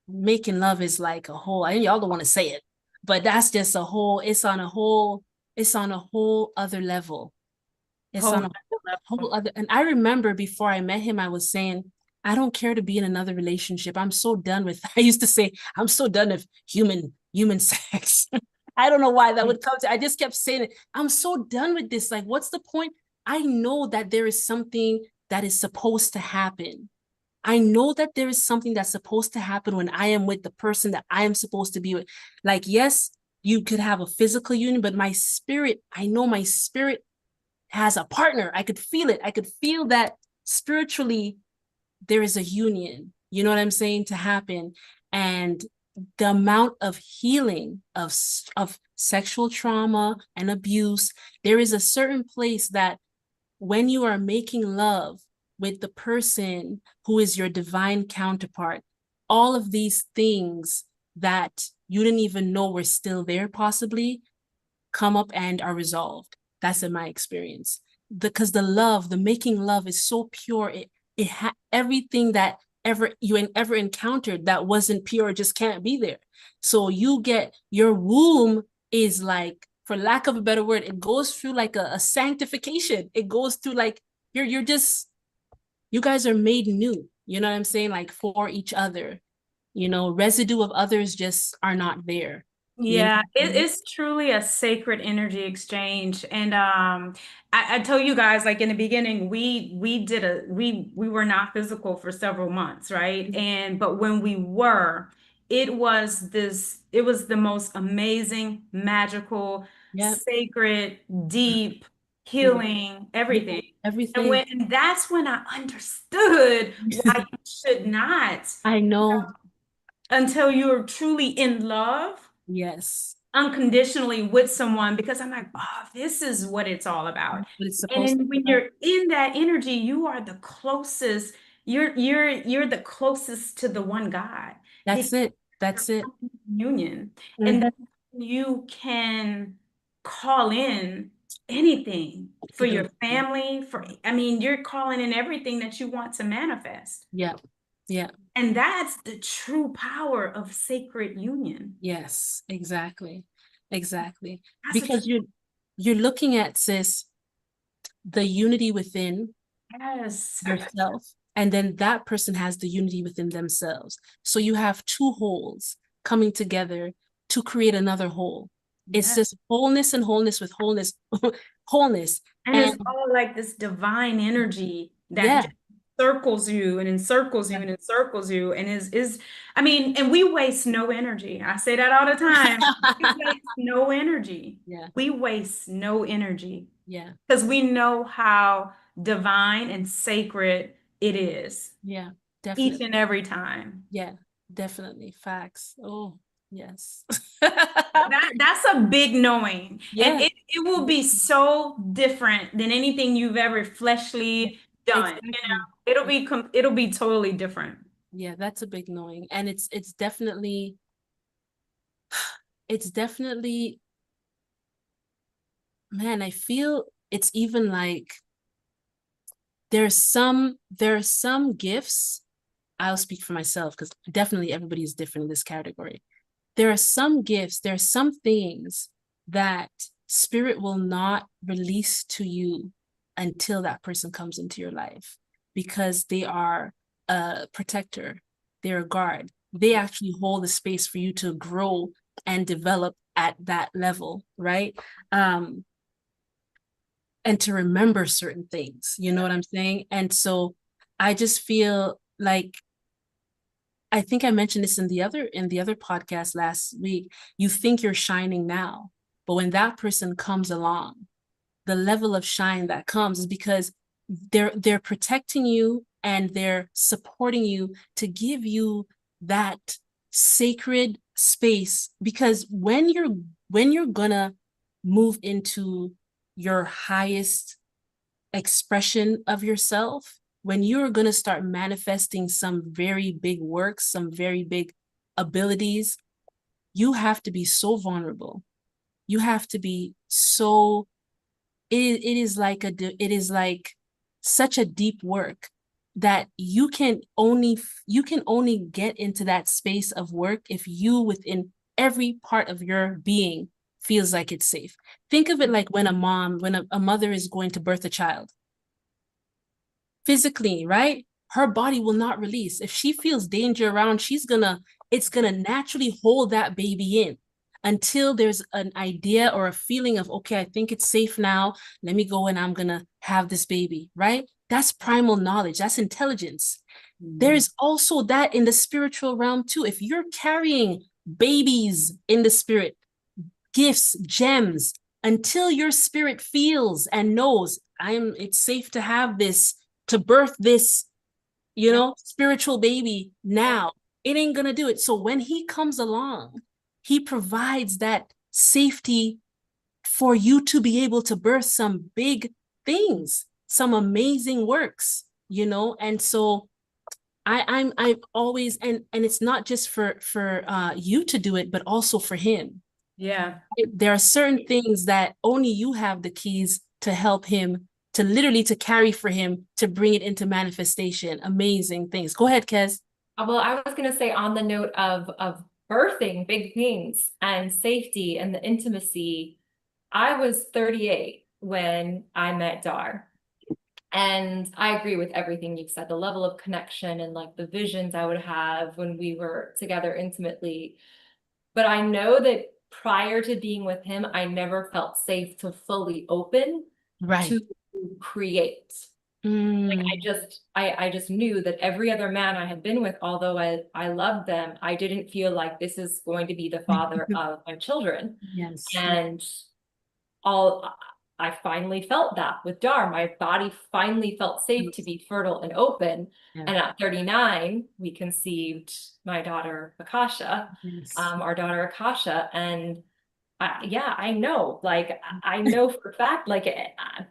Speaker 1: making love is like a whole, I y'all don't want to say it, but that's just it's on a whole other level. It's on a whole other, and I remember before I met him, I was saying, I don't care to be in another relationship. I'm so done with, I used to say, I'm so done with human sex. I don't know why that would come to, I just kept saying it. I'm so done with this. Like, what's the point? I know that there is something that is supposed to happen. I know that there is something that's supposed to happen when I am with the person that I am supposed to be with. Like, yes, you could have a physical union, but my spirit, I know my spirit has a partner. I could feel it. I could feel that spiritually there is a union, you know what I'm saying, to happen. And the amount of healing of sexual trauma and abuse, there is a certain place that when you are making love with the person who is your divine counterpart, all of these things that you didn't even know were still there possibly come up and are resolved. That's in my experience. Because the making love is so pure. Everything that you ever encountered that wasn't pure just can't be there. So your womb is like, for lack of a better word, it goes through like a sanctification. It goes through like, you guys are made new. You know what I'm saying? Like for each other, residue of others just are not there.
Speaker 2: Yeah, it's truly a sacred energy exchange. And I told you guys, like in the beginning, we were not physical for several months, right? But when we were, it was the most amazing, magical, sacred, deep, healing, everything.
Speaker 1: Everything.
Speaker 2: And that's when I understood why you should not.
Speaker 1: I know.
Speaker 2: Until you're truly in love.
Speaker 1: Yes.
Speaker 2: Unconditionally with someone, because I'm like, oh, this is what it's all about. And then when you're in that energy, you are the closest, you're the closest to the one God.
Speaker 1: That's it. That's it.
Speaker 2: Union. And then you can call in anything for your family, you're calling in everything that you want to manifest.
Speaker 1: Yeah. Yeah.
Speaker 2: And that's the true power of sacred union.
Speaker 1: Yes, exactly. Exactly. Because you're looking at, sis, the unity within yourself, and then that person has the unity within themselves. So you have two wholes coming together to create another whole. It's just wholeness and wholeness with wholeness. wholeness.
Speaker 2: And it's all like this divine energy that
Speaker 1: yeah,
Speaker 2: just circles you and encircles you and encircles you and is I mean, and we waste no energy. I say that all the time. We waste no energy.
Speaker 1: yeah,
Speaker 2: We waste no energy
Speaker 1: yeah,
Speaker 2: because we know how divine and sacred it is
Speaker 1: yeah,
Speaker 2: each
Speaker 1: definitely.
Speaker 2: and every time.
Speaker 1: Yeah, definitely. Facts. Oh, yes.
Speaker 2: That's a big knowing. And
Speaker 1: Yeah,
Speaker 2: it will be so different than anything you've ever fleshly done. You
Speaker 1: exactly.
Speaker 2: know, it'll be totally different.
Speaker 1: Yeah, that's a big knowing. And it's definitely man, I feel it's even like there are some gifts. I'll speak for myself because definitely everybody is different in this category. There are some gifts, there are some things that spirit will not release to you until that person comes into your life, because they are a protector, they're a guard. They actually hold the space for you to grow and develop at that level, right? Um, and to remember certain things, you know what I'm saying? And so I just feel like, I think I mentioned this in the other podcast last week. You think you're shining now, but when that person comes along, the level of shine that comes is because they're protecting you and they're supporting you to give you that sacred space. Because when you're gonna move into your highest expression of yourself, when you're going to start manifesting some very big works, some very big abilities, you have to be so vulnerable. You have to be so, it is like such a deep work that you can only get into that space of work if you, within every part of your being, feels like it's safe. Think of it like when a mother is going to birth a child physically, right? Her body will not release. If she feels danger around, it's gonna naturally hold that baby in until there's an idea or a feeling of, okay, I think it's safe now. Let me go and I'm gonna have this baby, right? That's primal knowledge. That's intelligence. There's also that in the spiritual realm too. If you're carrying babies in the spirit, gifts, gems, until your spirit feels and knows it's safe to have this, to birth this, spiritual baby now, it ain't gonna do it. So when he comes along, he provides that safety for you to be able to birth some big things, some amazing works. And so I've always, and it's not just for you to do it, but also for him.
Speaker 2: Yeah.
Speaker 1: There are certain things that only you have the keys to help him, to literally to carry for him, to bring it into manifestation. Amazing things. Go ahead, Kes.
Speaker 3: Well, I was going to say, on the note of birthing big things and safety and the intimacy, I was 38 when I met Dar. And I agree with everything you've said, the level of connection and like the visions I would have when we were together intimately. But I know that prior to being with him, I never felt safe to fully open
Speaker 1: Right.
Speaker 3: to create. Like I just knew that every other man I had been with, although I loved them, I didn't feel like this is going to be the father of my children.
Speaker 1: Yes.
Speaker 3: And I finally felt that with Dar. My body finally felt safe to be fertile and open.
Speaker 1: Yeah.
Speaker 3: And at 39, we conceived my daughter, Akasha,
Speaker 1: Yes.
Speaker 3: our daughter, Akasha. And I know, like, I know for a fact, like,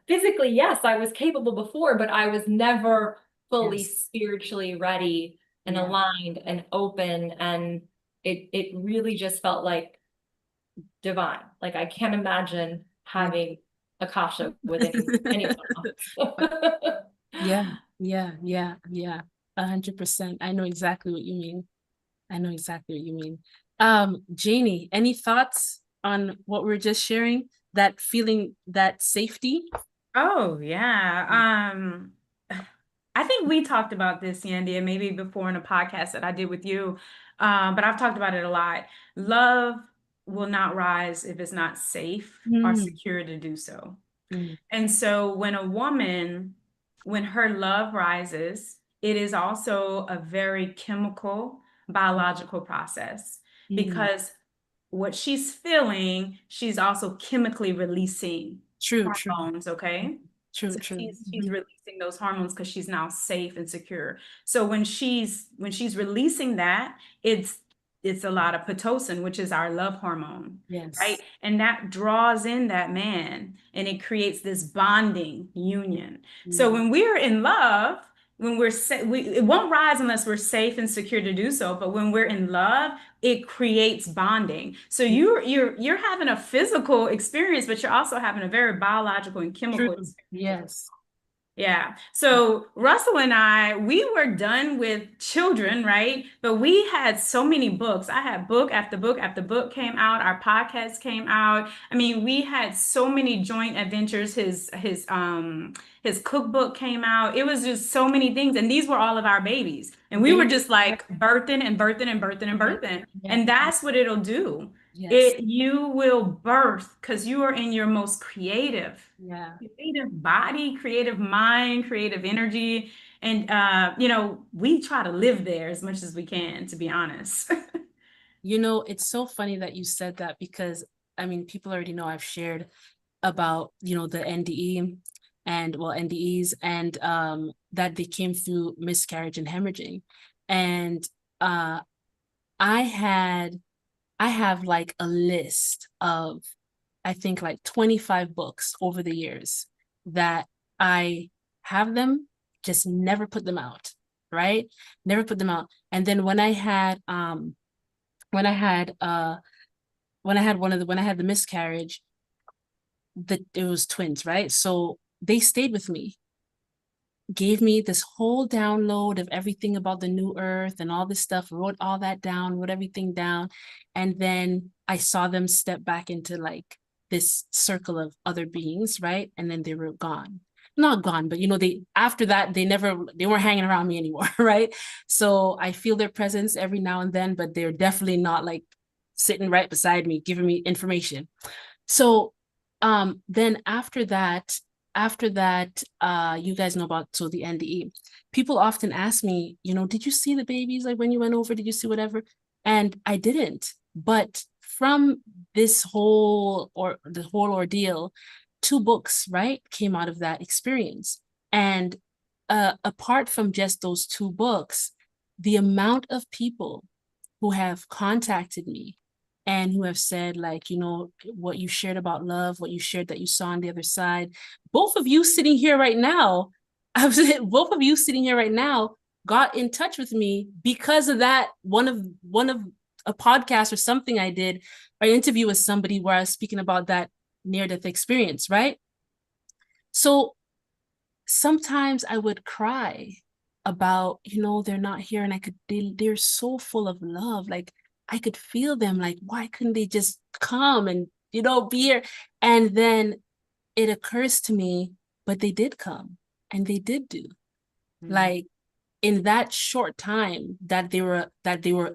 Speaker 3: physically, yes, I was capable before, but I was never fully spiritually ready and aligned and open. And it really just felt like divine. Like, I can't imagine having Akasha with anyone else.
Speaker 1: Yeah. 100%. I know exactly what you mean. Janie, any thoughts on what we're just sharing? That feeling, that safety?
Speaker 2: Oh, yeah. I think we talked about this, Yandea, maybe before in a podcast that I did with you. But I've talked about it a lot. Love will not rise if it's not safe or secure to do so.
Speaker 1: Mm.
Speaker 2: And so when a woman, when her love rises, it is also a very chemical, biological process, because what she's feeling, she's also chemically releasing
Speaker 1: True.
Speaker 2: hormones, okay?
Speaker 1: True.
Speaker 2: So
Speaker 1: True.
Speaker 2: she's releasing those hormones because she's now safe and secure. So when she's releasing that, it's a lot of pitocin, which is our love hormone,
Speaker 1: Yes.
Speaker 2: right? And that draws in that man, and it creates this bonding union. So when we're in love, when we're it won't rise unless we're safe and secure to do so. But when we're in love, it creates bonding. So you're having a physical experience, but you're also having a very biological and chemical
Speaker 1: True.
Speaker 2: experience.
Speaker 1: Yes.
Speaker 2: Yeah. So Russell and I, we were done with children, right? But we had so many books. I had book after book after book came out. Our podcast came out. I mean, we had so many joint adventures. His cookbook came out. It was just so many things. And these were all of our babies. And we were just like birthing and birthing and birthing and birthing.
Speaker 1: Yeah.
Speaker 2: And that's what it'll do.
Speaker 1: Yes.
Speaker 2: You will birth because you are in your most creative body, creative mind, creative energy. And we try to live there as much as we can, to be honest.
Speaker 1: It's so funny that you said that, because I mean, people already know I've shared about, the NDE and NDEs, and that they came through miscarriage and hemorrhaging. And I have like a list of, I think, like 25 books over the years that I have them, just never put them out, right? Never put them out. And then when I had when I had the miscarriage, it was twins, right? So they stayed with me, gave me this whole download of everything about the new earth and all this stuff, wrote all that down, wrote everything down. And then I saw them step back into like this circle of other beings, right? And then they were gone. Not gone, but they, after that, they weren't hanging around me anymore, right? So I feel their presence every now and then, but they're definitely not like sitting right beside me, giving me information. So then after that, you guys know about, so the NDE. People often ask me, did you see the babies? Like when you went over, did you see whatever? And I didn't. But from the whole ordeal, 2 books, right, came out of that experience. And apart from just those 2 books, the amount of people who have contacted me and who have said, like, what you shared about love, what you shared that you saw on the other side, both of you sitting here right now, both of you sitting here right now got in touch with me because of that, one of a podcast or something I did, or an interview with somebody where I was speaking about that near-death experience, right? So sometimes I would cry about, they're not here, and they're so full of love. Like, I could feel them. Like, why couldn't they just come and, be here? And then it occurs to me, but they did come and they did do. Like, in that short time that they were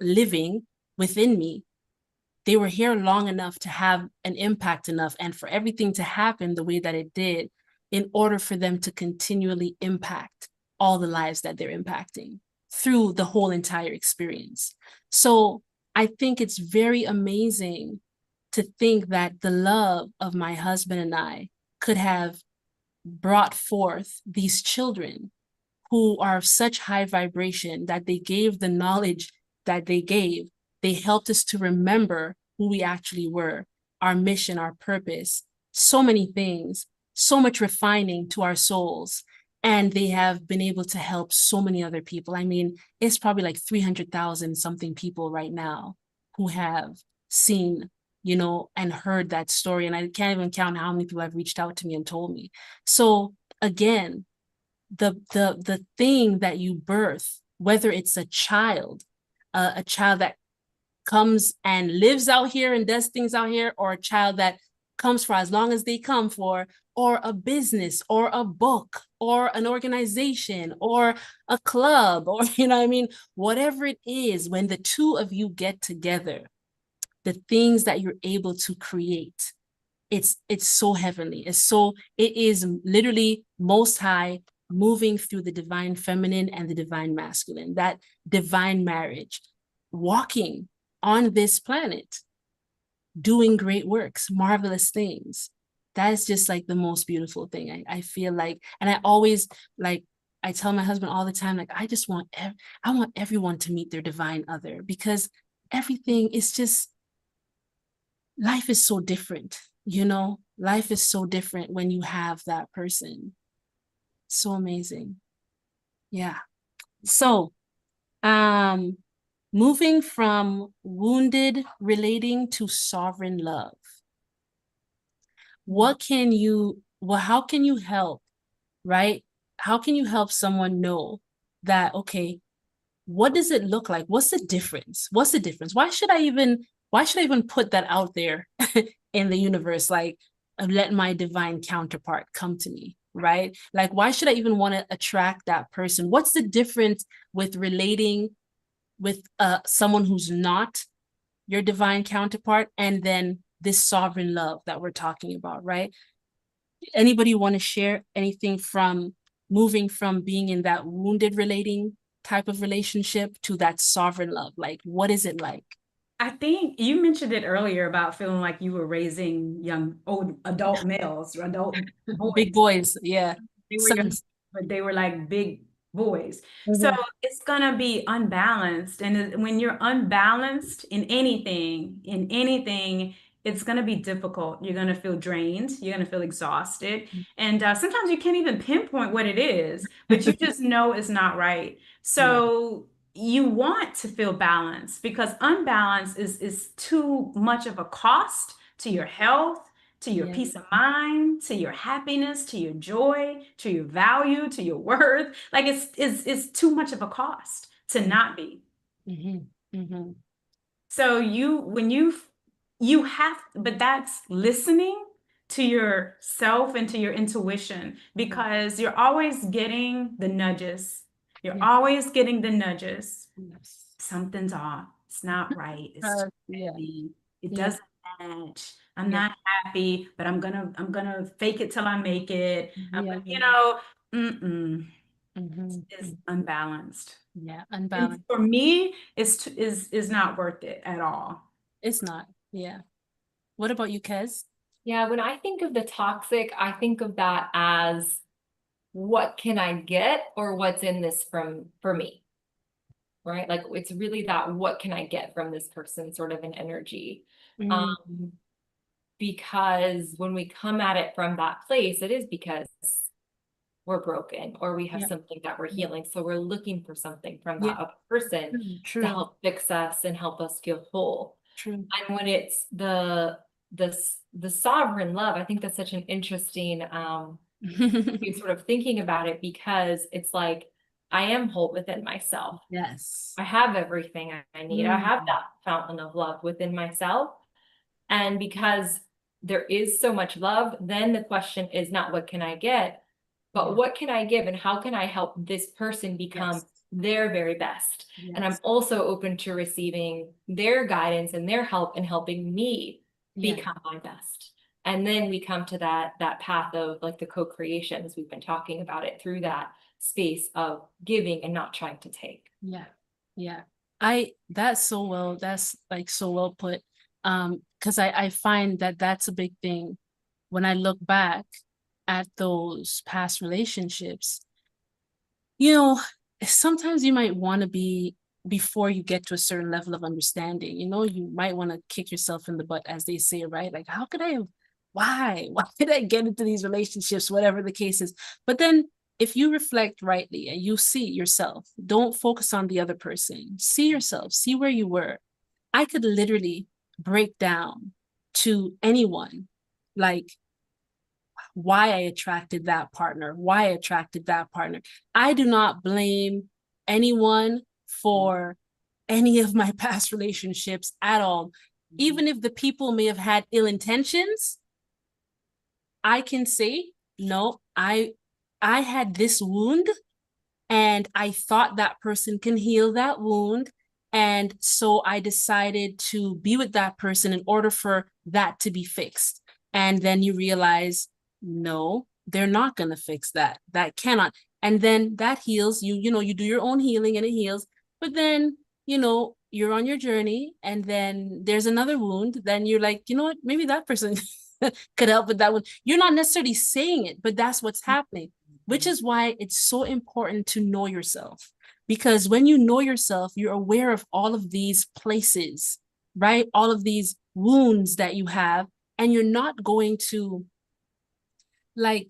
Speaker 1: living within me, they were here long enough to have an impact enough, and for everything to happen the way that it did, in order for them to continually impact all the lives that they're impacting through the whole entire experience. So I think it's very amazing to think that the love of my husband and I could have brought forth these children who are of such high vibration, that they gave the knowledge that they gave. They helped us to remember who we actually were, our mission, our purpose, so many things, so much refining to our souls. And they have been able to help so many other people. I mean, it's probably like 300,000 something people right now who have seen, and heard that story. And I can't even count how many people have reached out to me and told me. So again, the thing that you birth, whether it's a child that comes and lives out here and does things out here, or a child that comes for as long as they come for, or a business or a book or an organization or a club, or whatever it is, when the 2 of you get together, the things that you're able to create it's so heavenly. It is literally most high moving through the divine feminine and the divine masculine, that divine marriage, walking on this planet, doing great works, marvelous things. That is just like the most beautiful thing. I feel like, and I always like, I tell my husband all the time, like, I want everyone to meet their divine other, because everything is just, life is so different, life is so different when you have that person. So amazing. Yeah. So, moving from wounded relating to sovereign love. How can you help, right? How can you help someone know that, okay, what does it look like? What's the difference? Why should I even put that out there in the universe? Like, let my divine counterpart come to me, right? Like, why should I even want to attract that person? What's the difference with relating with someone who's not your divine counterpart, and then this sovereign love that we're talking about, right? Anybody want to share anything from moving from being in that wounded relating type of relationship to that sovereign love? Like, what is it like?
Speaker 2: I think you mentioned it earlier about feeling like you were raising old adult males, or adult boys.
Speaker 1: Big boys, yeah.
Speaker 2: They were young, but they were like big boys. So it's gonna be unbalanced. And when you're unbalanced in anything, it's gonna be difficult. You're gonna feel drained. You're gonna feel exhausted. And sometimes you can't even pinpoint what it is, but you just know it's not right. So you want to feel balanced, because unbalance is too much of a cost to your health, to your peace of mind, to your happiness, to your joy, to your value, to your worth. Like, it's too much of a cost to not be. So you have, but that's listening to yourself and to your intuition, because you're always getting the nudges. You're always getting the nudges. Something's off. It's not right. It's it doesn't match. I'm not happy, but I'm gonna fake it till I make it. It's unbalanced.
Speaker 1: Yeah,
Speaker 2: And
Speaker 1: unbalanced.
Speaker 2: for me, is not worth it at all.
Speaker 1: It's not. Yeah. What about you, Kez?
Speaker 3: Yeah, when I think of the toxic, I think of that as, what can I get, or what's in this for me? Right? Like, it's really that, what can I get from this person sort of an energy. Because when we come at it from that place, it is because we're broken, or we have something that we're healing. So we're looking for something from that other person to help fix us and help us feel whole. And when it's the sovereign love, I think that's such an interesting sort of thinking about it, because it's like, I am whole within myself.
Speaker 1: Yes.
Speaker 3: I have everything I need. I have that fountain of love within myself. And because there is so much love, then the question is not what can I get, but what can I give, and how can I help this person become their very best? And I'm also open to receiving their guidance and their help in helping me become my best. And then we come to that path of like the co-creation, as we've been talking about it, through that space of giving and not trying to take.
Speaker 1: That's like so well put. Because I find that that's a big thing when I look back at those past relationships. Sometimes you might want to be, before you get to a certain level of understanding, you might want to kick yourself in the butt, as they say, right? Like, how could I have, why did I get into these relationships, whatever the case is? But then if you reflect rightly and you see yourself, don't focus on the other person, see yourself, see where you were. I could literally break down to anyone, like, why I attracted that partner. I do not blame anyone for any of my past relationships at all. Even if the people may have had ill intentions, I can say, no, I had this wound, and I thought that person can heal that wound. And so I decided to be with that person in order for that to be fixed. And then you realize, no, they're not going to fix that. That cannot. And then that heals you. You know, you do your own healing and it heals. But then, you know, you're on your journey and then there's another wound. Then you're like, you know what, maybe that person could help with that one. You're not necessarily saying it, but that's what's happening, which is why it's so important to know yourself. Because when you know yourself, you're aware of all of these places, right? All of these wounds that you have, and you're not going to like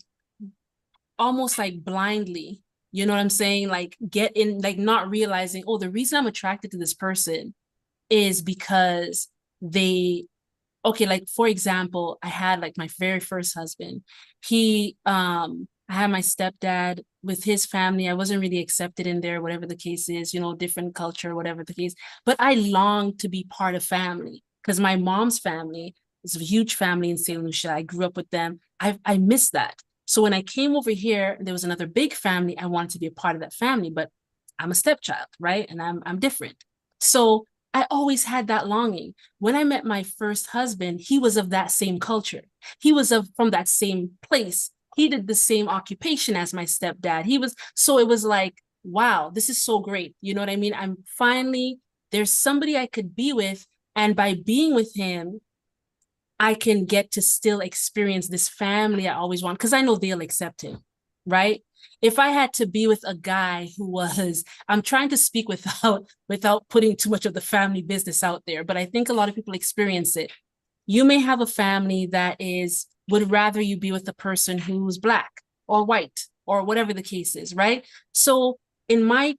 Speaker 1: almost like blindly, you know what I'm saying? Like get in, like not realizing, oh, the reason I'm attracted to this person is because they, okay, like for example, I had like my very first husband. I had my stepdad with his family. I wasn't really accepted in there, whatever the case is, you know, different culture, whatever the case. But I longed to be part of family because my mom's family is a huge family in St. Lucia. I grew up with them. I miss that. So when I came over here, there was another big family. I wanted to be a part of that family, but I'm a stepchild, right? And I'm different. So I always had that longing. When I met my first husband, he was of that same culture. He was from that same place. He did the same occupation as my stepdad. So it was like, wow, this is so great. You know what I mean? There's somebody I could be with. And by being with him, I can get to still experience this family I always want, because I know they'll accept him, right? If I had to be with a guy I'm trying to speak without putting too much of the family business out there, but I think a lot of people experience it. You may have a family that would rather you be with a person who's Black or white or whatever the case is, right? So in my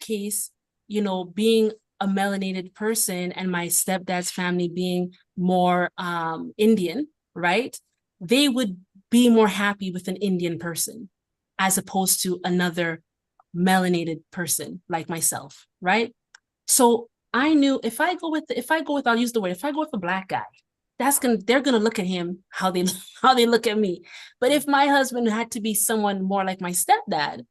Speaker 1: case, you know, being a melanated person and my stepdad's family being more Indian, right? They would be more happy with an Indian person as opposed to another melanated person like myself, right? So I knew if I go with, I'll use the word, if I go with a Black guy, they're gonna look at him how they look at me. But if my husband had to be someone more like my stepdad,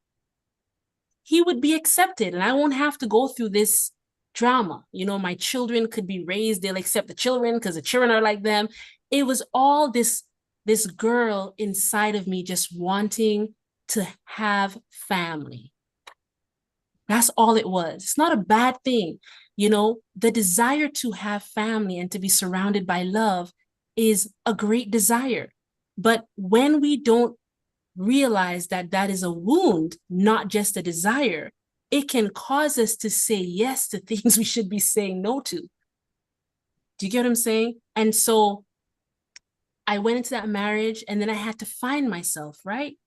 Speaker 1: he would be accepted and I won't have to go through this drama. You know, my children could be raised, they'll accept the children because the children are like them. It was all this girl inside of me just wanting to have family. That's all it was. It's not a bad thing. You know, the desire to have family and to be surrounded by love is a great desire. But when we don't realize that that is a wound, not just a desire, it can cause us to say yes to things we should be saying no to. Do you get what I'm saying? And so I went into that marriage and then I had to find myself, right?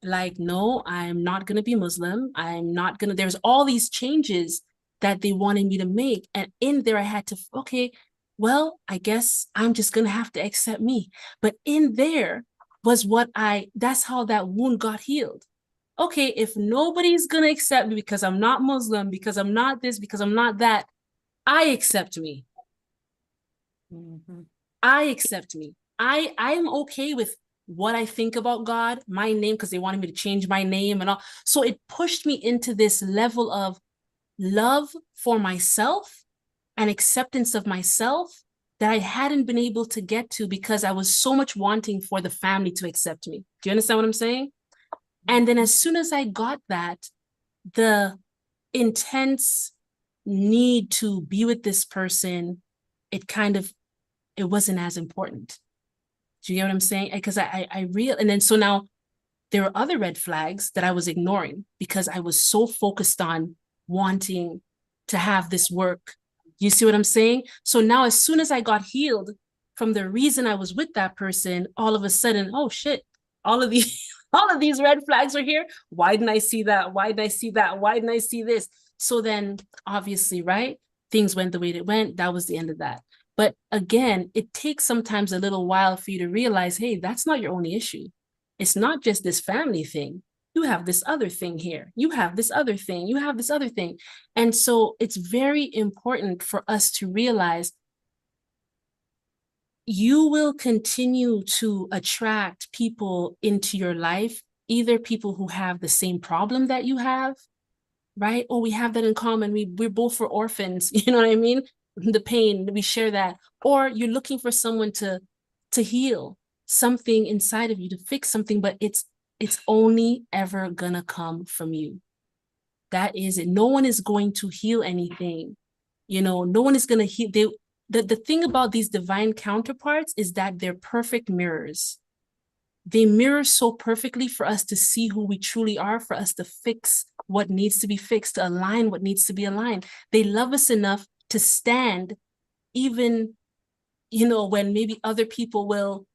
Speaker 1: Like, no, I'm not going to be Muslim. There's all these changes that they wanted me to make. And in there, I had to, okay, well, I guess I'm just going to have to accept me. But in there was that's how that wound got healed. Okay, if nobody's going to accept me because I'm not Muslim, because I'm not this, because I'm not that, I accept me. Mm-hmm. I accept me. I am okay with what I think about God, my name, because they wanted me to change my name and all. So it pushed me into this level of love for myself and acceptance of myself that I hadn't been able to get to because I was so much wanting for the family to accept me. Do you understand what I'm saying? And then as soon as I got that, the intense need to be with this person, it wasn't as important. Do you get what I'm saying? Because and then so now there were other red flags that I was ignoring because I was so focused on wanting to have this work. You see what I'm saying? So now as soon as I got healed from the reason I was with that person, all of a sudden, oh shit, all of these red flags are here. Why didn't I see that? Why didn't I see that? Why didn't I see this? So then obviously, right? Things went the way it went. That was the end of that. But again, it takes sometimes a little while for you to realize, hey, that's not your only issue. It's not just this family thing. You have this other thing here. You have this other thing. You have this other thing. And so it's very important for us to realize you will continue to attract people into your life, either people who have the same problem that you have, right? Oh, we have that in common. We're both for orphans. You know what I mean? The pain, we share that. Or you're looking for someone to heal, something inside of you, to fix something, but it's only ever gonna come from you. That is it. No one is going to heal anything. You know, no one is gonna heal. The thing about these divine counterparts is that they're perfect mirrors. They mirror so perfectly for us to see who we truly are, for us to fix what needs to be fixed, to align what needs to be aligned. They love us enough to stand even, you know, when maybe other people will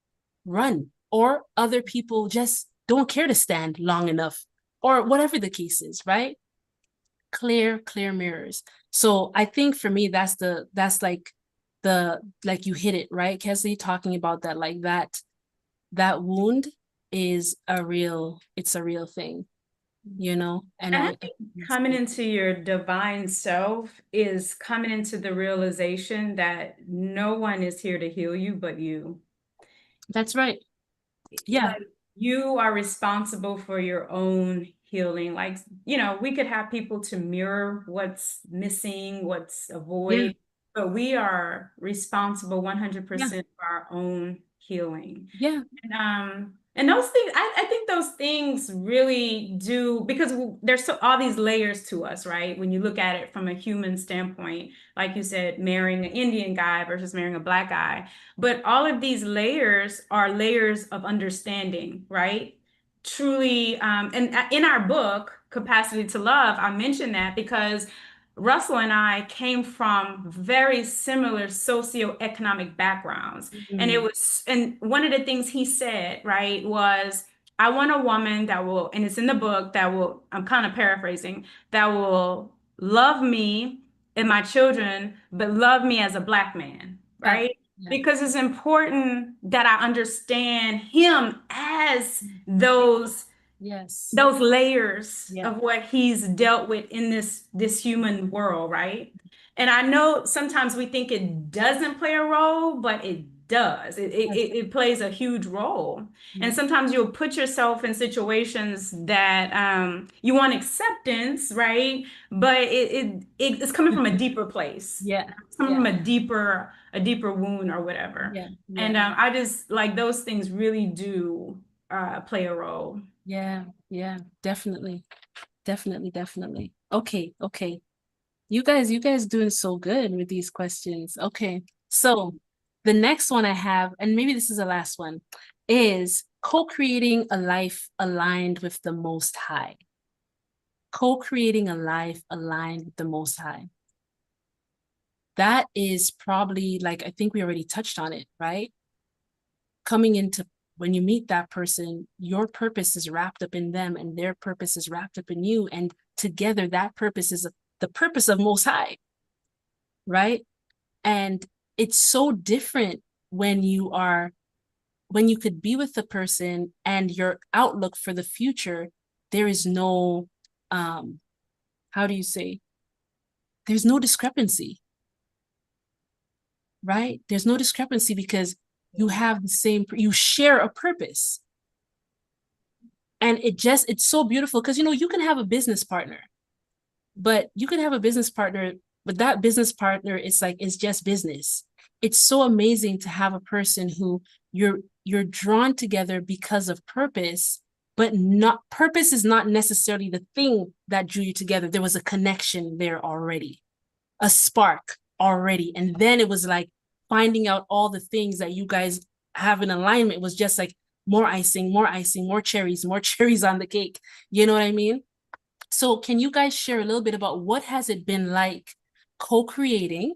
Speaker 1: run, or other people just don't care to stand long enough, or whatever the case is, right? Clear mirrors. So I think for me, that's like you hit it, right, Kesley, talking about that, like that wound is it's a real thing, you know?
Speaker 2: And I think coming into your divine self is coming into the realization that no one is here to heal you but you.
Speaker 1: That's right. Yeah.
Speaker 2: Like, you are responsible for your own healing. Like, you know, we could have people to mirror what's missing, what's a void, but we are responsible 100% for our own healing.
Speaker 1: Yeah.
Speaker 2: And those things, I think those things really do, because there's all these layers to us, right? When you look at it from a human standpoint, like you said, marrying an Indian guy versus marrying a Black guy. But all of these layers are layers of understanding, right? Truly, and in our book, Capacity to Love, I mentioned that because Russell and I came from very similar socioeconomic backgrounds. And one of the things he said, right, was, I want a woman that will, and it's in the book, that will, I'm kind of paraphrasing, that will love me and my children, but love me as a Black man, right? Because it's important that I understand him as those layers of what he's dealt with in this human world, right? And I know sometimes we think it doesn't play a role, but it does. It plays a huge role. And sometimes you'll put yourself in situations that you want acceptance, right? But it's coming from a deeper place. It's coming from a deeper wound or whatever. And I just, like, those things really do play a role.
Speaker 1: Yeah, definitely. Okay. You guys doing so good with these questions. Okay. So the next one I have, and maybe this is the last one, is co-creating a life aligned with the Most High. Co-creating a life aligned with the Most High. That is probably, like, I think we already touched on it, right? Coming into, when you meet that person, your purpose is wrapped up in them and their purpose is wrapped up in you. And together that purpose is the purpose of Most High, right? And it's so different when you could be with the person and your outlook for the future, there is no, how do you say? There's no discrepancy, right? There's no discrepancy because you have the same, you share a purpose. And it's so beautiful because, you know, you can have a business partner, but that business partner is just business. It's so amazing to have a person who you're drawn together because of purpose, but purpose is not necessarily the thing that drew you together. There was a connection there already, a spark already. And then it was like finding out all the things that you guys have in alignment was just like more icing, more cherries on the cake. You know what I mean? So can you guys share a little bit about what has it been like co-creating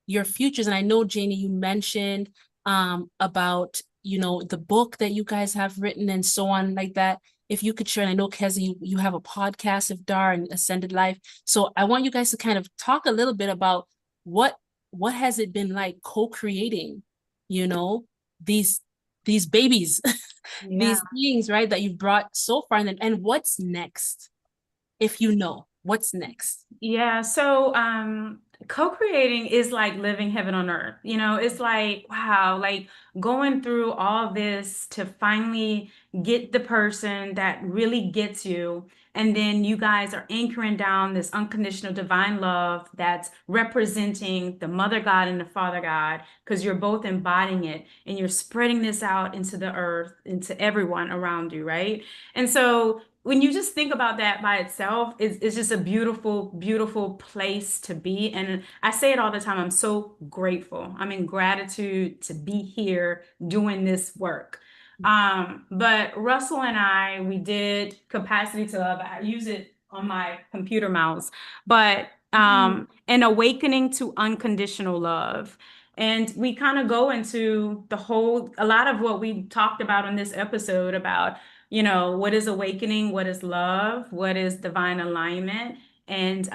Speaker 1: your futures? And I know, Janie, you mentioned about, you know, the book that you guys have written and so on like that. If you could share, and I know, Kesley, you have a podcast of Dar and Ascended Life. So I want you guys to kind of talk a little bit about what has it been like co-creating, you know, these babies, these beings, right, that you've brought so far, and what's next, if you know what's next.
Speaker 2: Yeah, so co-creating is like living heaven on earth. It's like, wow, like going through all this to finally get the person that really gets you. And then you guys are anchoring down this unconditional divine love that's representing the Mother God and the Father God, because you're both embodying it and you're spreading this out into the earth, into everyone around you, right? And so when you just think about that by itself, it's just a beautiful, beautiful place to be. And I say it all the time, I'm so grateful. I'm in gratitude to be here doing this work. But Russell and I, we did Capacity to Love. I use it on my computer mouse, but an awakening to unconditional love. And we kind of go into a lot of what we talked about in this episode about, what is awakening, what is love, what is divine alignment, and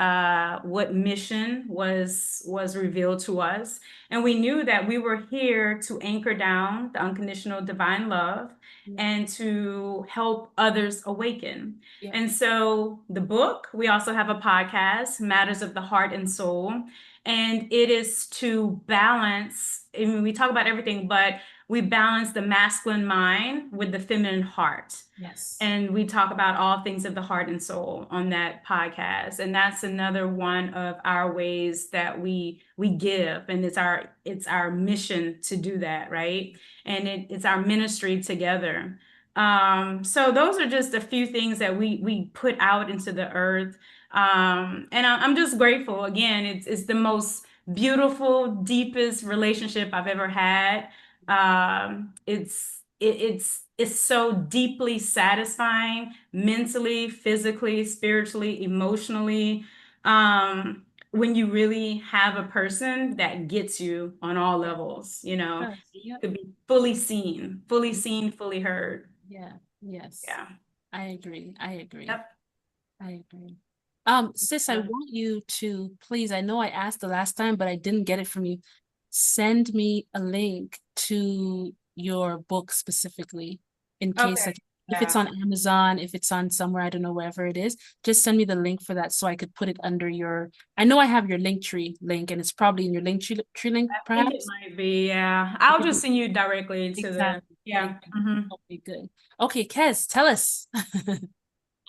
Speaker 2: what mission was revealed to us. And we knew that we were here to anchor down the unconditional divine love and to help others awaken.
Speaker 1: Yeah.
Speaker 2: And so the book, we also have a podcast, Matters of the Heart and Soul. And it is to balance, I mean, we talk about everything, but we balance the masculine mind with the feminine heart.
Speaker 1: Yes.
Speaker 2: And we talk about all things of the heart and soul on that podcast. And that's another one of our ways that we give. And it's our mission to do that, right? And it's our ministry together. So those are just a few things that we put out into the earth. And I'm just grateful. Again, it's the most beautiful, deepest relationship I've ever had. It's so deeply satisfying, mentally, physically, spiritually, emotionally, when you really have a person that gets you on all levels.
Speaker 1: Yes.
Speaker 2: You could be fully seen, fully heard.
Speaker 1: Yeah. Yes.
Speaker 2: Yeah.
Speaker 1: I agree.
Speaker 2: Yep.
Speaker 1: I agree. Sis, I
Speaker 2: Yeah.
Speaker 1: want you to please, I know I asked the last time, but I didn't get it from you. Send me a link to your book specifically in case,
Speaker 2: Okay.
Speaker 1: like, if it's on Amazon, if it's on somewhere, I don't know, wherever it is, just send me the link for that so I could put it under I know I have your Linktree link and it's probably in your Linktree link,
Speaker 2: I think it
Speaker 1: perhaps.
Speaker 2: might be, yeah. I'll just send you directly to
Speaker 1: Exactly.
Speaker 2: yeah. Mhm.
Speaker 1: Okay, good. Okay, Kes, tell us.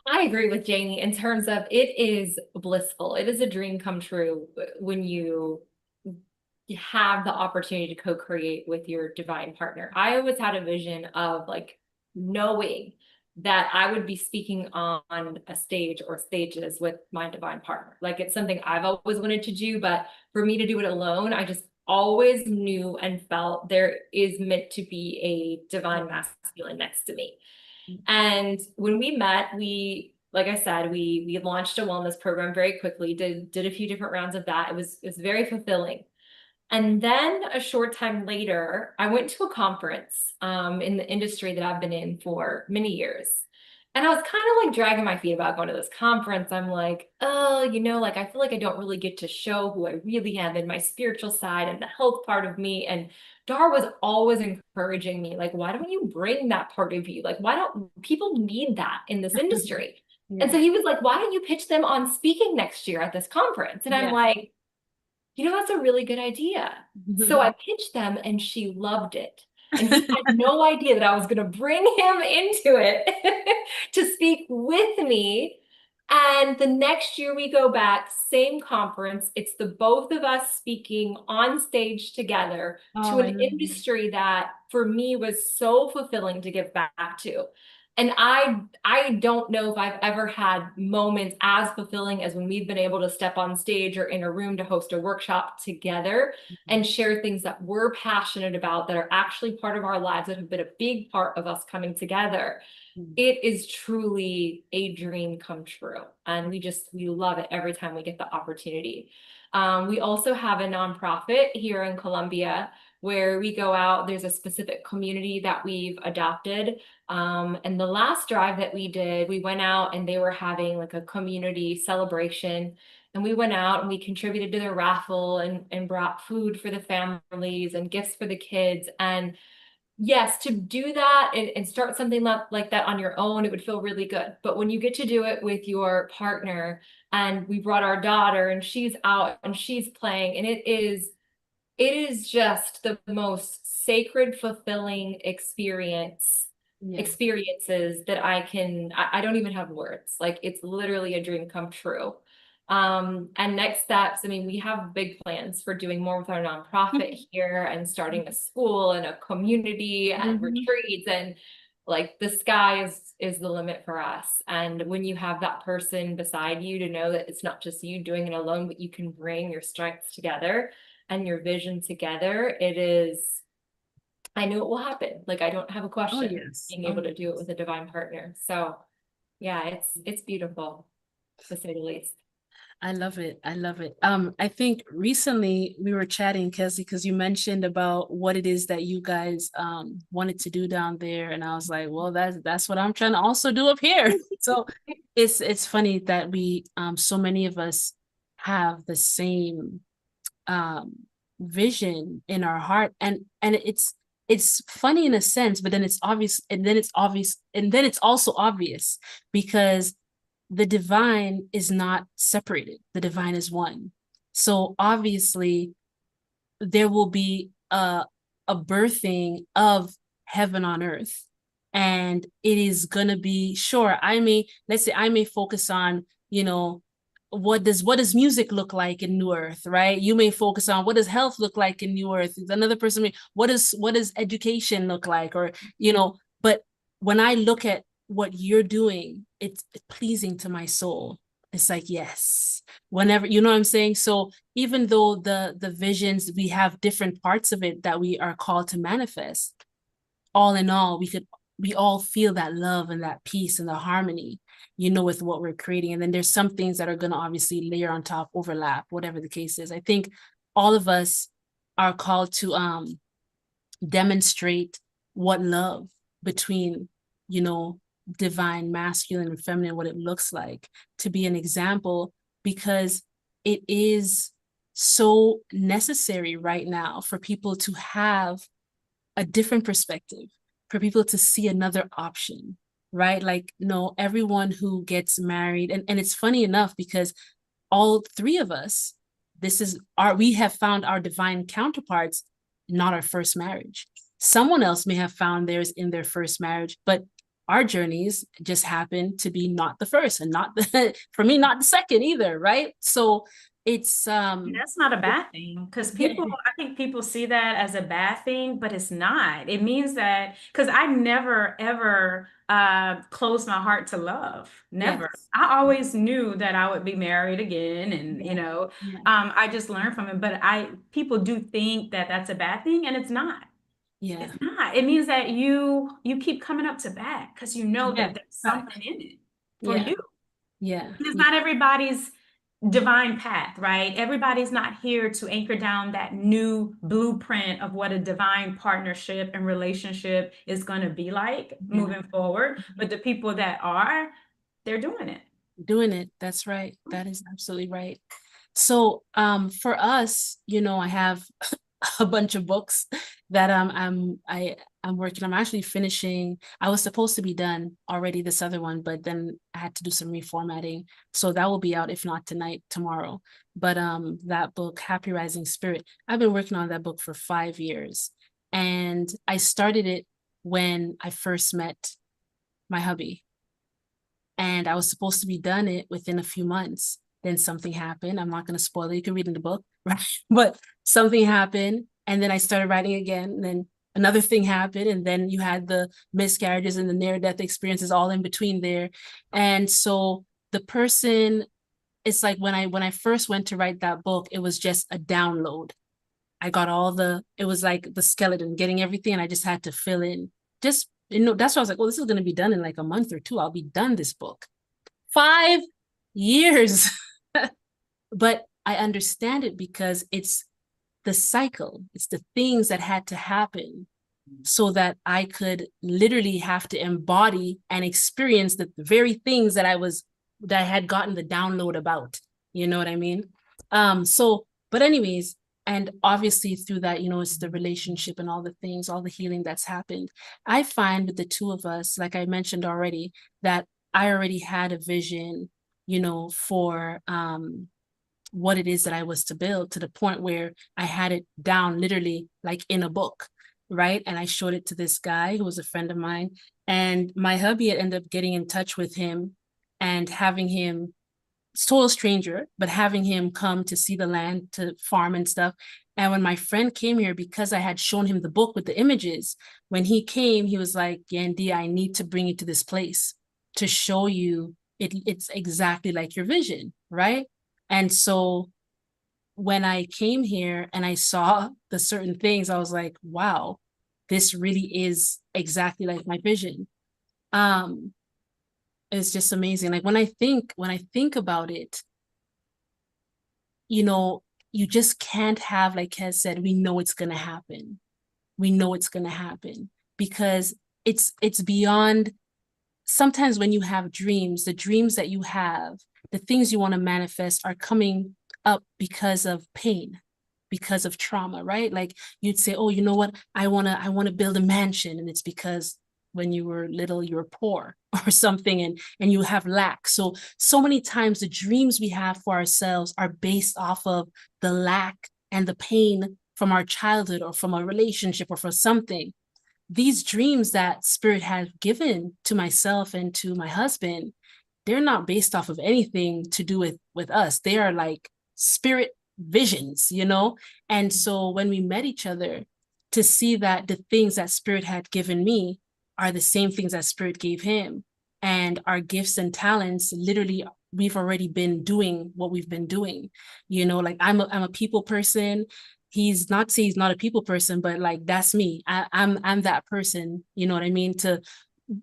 Speaker 3: I agree with Janie in terms of it is blissful. It is a dream come true when you have the opportunity to co-create with your divine partner. I always had a vision of like knowing that I would be speaking on a stage or stages with my divine partner. Like it's something I've always wanted to do, but for me to do it alone, I just always knew and felt there is meant to be a divine masculine next to me. And when we met, like I said, we launched a wellness program very quickly, did a few different rounds of that. It was very fulfilling. And then a short time later, I went to a conference in the industry that I've been in for many years. And I was kind of like dragging my feet about going to this conference. I'm like, oh, like I feel like I don't really get to show who I really am and my spiritual side and the health part of me. And Dar was always encouraging me, like, why don't you bring that part of you? Like, why don't people need that in this industry?
Speaker 1: Yeah.
Speaker 3: And so he was like, why don't you pitch them on speaking next year at this conference? And I'm like, that's a really good idea. So I pitched them and she loved it. And he had no idea that I was going to bring him into it to speak with me. And the next year we go back, same conference. It's the both of us speaking on stage together to an industry that for me was so fulfilling to give back to. And I don't know if I've ever had moments as fulfilling as when we've been able to step on stage or in a room to host a workshop together and share things that we're passionate about that are actually part of our lives, that have been a big part of us coming together. It is truly a dream come true. And we love it every time we get the opportunity. We also have a nonprofit here in Colombia where we go out. There's a specific community that we've adopted. And the last drive that we did, we went out and they were having like a community celebration. And we went out and we contributed to their raffle and brought food for the families and gifts for the kids. And yes, to do that and start something like that on your own, it would feel really good. But when you get to do it with your partner, and we brought our daughter and she's out and she's playing, and it is just the most sacred, fulfilling experiences that I don't even have words. Like, it's literally a dream come true. And next steps, I mean, we have big plans for doing more with our nonprofit here, and starting a school and a community and retreats, and like, the sky is the limit for us. And when you have that person beside you to know that it's not just you doing it alone, but you can bring your strengths together and your vision together, I know it will happen. Like, I don't have a question.
Speaker 1: Oh, yes.
Speaker 3: Being able to do it with a divine partner. So yeah, it's beautiful, to say the least.
Speaker 1: I love it. I love it. I think recently we were chatting, Kesley, because you mentioned about what it is that you guys wanted to do down there, and I was like, well, that's what I'm trying to also do up here. So it's funny that we so many of us have the same vision in our heart, and it's funny in a sense, but then it's obvious, and then it's also obvious, because the divine is not separated. The divine is one. So obviously there will be a birthing of heaven on earth. And it is going to be, sure, let's say I may focus on, what does music look like in New Earth, right? You may focus on what does health look like in New Earth. Another person may, what does education look like? Or, but when I look at what you're doing, it's pleasing to my soul. It's like, yes, whenever, you know what I'm saying? So even though the visions, we have different parts of it that we are called to manifest, all in all, we all feel that love and that peace and the harmony, with what we're creating. And then there's some things that are going to obviously layer on top, overlap, whatever the case is. I think all of us are called to demonstrate what love between, divine masculine and feminine, what it looks like, to be an example, because it is so necessary right now for people to have a different perspective, for people to see another option, right? Like, no, everyone who gets married, and it's funny enough, because all three of us, we have found our divine counterparts, not our first marriage. Someone else may have found theirs in their first marriage, but our journeys just happen to be not the first, and for me, not the second either, right? So it's
Speaker 2: that's not a bad thing, because I think people see that as a bad thing, but it's not. It means that, because I never ever closed my heart to love. Never. Yes. I always knew that I would be married again, and I just learned from it. But people do think that that's a bad thing, and it's not. Yeah. It's not. It means that you keep coming up to bat, because that there's something in it for you. Yeah. It's not everybody's divine path, right? Everybody's not here to anchor down that new blueprint of what a divine partnership and relationship is going to be like moving forward. But the people that are, they're doing it.
Speaker 1: That's right. That is absolutely right. So for us, I have a bunch of books that I'm working. I'm actually finishing. I was supposed to be done already, this other one, but then I had to do some reformatting. So that will be out, if not tonight, tomorrow. But that book, Happy Rising Spirit, I've been working on that book for 5 years. And I started it when I first met my hubby. And I was supposed to be done it within a few months. Then something happened. I'm not going to spoil it. You can read in the book, right? But something happened. And then I started writing again. And then another thing happened. And then you had the miscarriages and the near-death experiences all in between there. And so the person, it's like when I first went to write that book, it was just a download. I got it was like the skeleton, getting everything. And I just had to fill in. That's why I was like, this is going to be done in like a month or two. I'll be done this book. 5 years. But I understand it, because it's the cycle. It's the things that had to happen so that I could literally have to embody and experience the very things that I had gotten the download about. You know what I mean? But anyways, and obviously through that, it's the relationship and all the things, all the healing that's happened. I find with the two of us, like I mentioned already, that I already had a vision you know, for what it is that I was to build, to the point where I had it down literally like in a book, right? And I showed it to this guy who was a friend of mine, and my hubby had ended up getting in touch with him and having him, total stranger, but having him come to see the land, to farm and stuff. And when my friend came here, because I had shown him the book with the images, when he came, he was like, Yandea, I need to bring you to this place to show you it's exactly like your vision, right? And so when I came here and I saw the certain things, I was like, wow, this really is exactly like my vision. It's just amazing. Like when I think about it, you know, you just can't have, like Kes said, we know it's gonna happen. We know it's gonna happen because it's beyond. Sometimes when you have dreams, the dreams that you have, the things you want to manifest are coming up because of pain, because of trauma, right? Like you'd say, oh, you know what? I wanna build a mansion. And it's because when you were little, you were poor or something, and you have lack. So many times the dreams we have for ourselves are based off of the lack and the pain from our childhood or from a relationship or for something. These dreams that spirit has given to myself and to my husband, they're not based off of anything to do with us. They are like spirit visions, you know? And so when we met each other, to see that the things that spirit had given me are the same things that spirit gave him, and our gifts and talents, literally we've already been doing what we've been doing, you know? Like I'm a people person. He's not say he's not a people person, but like that's me. I'm that person, you know what I mean? To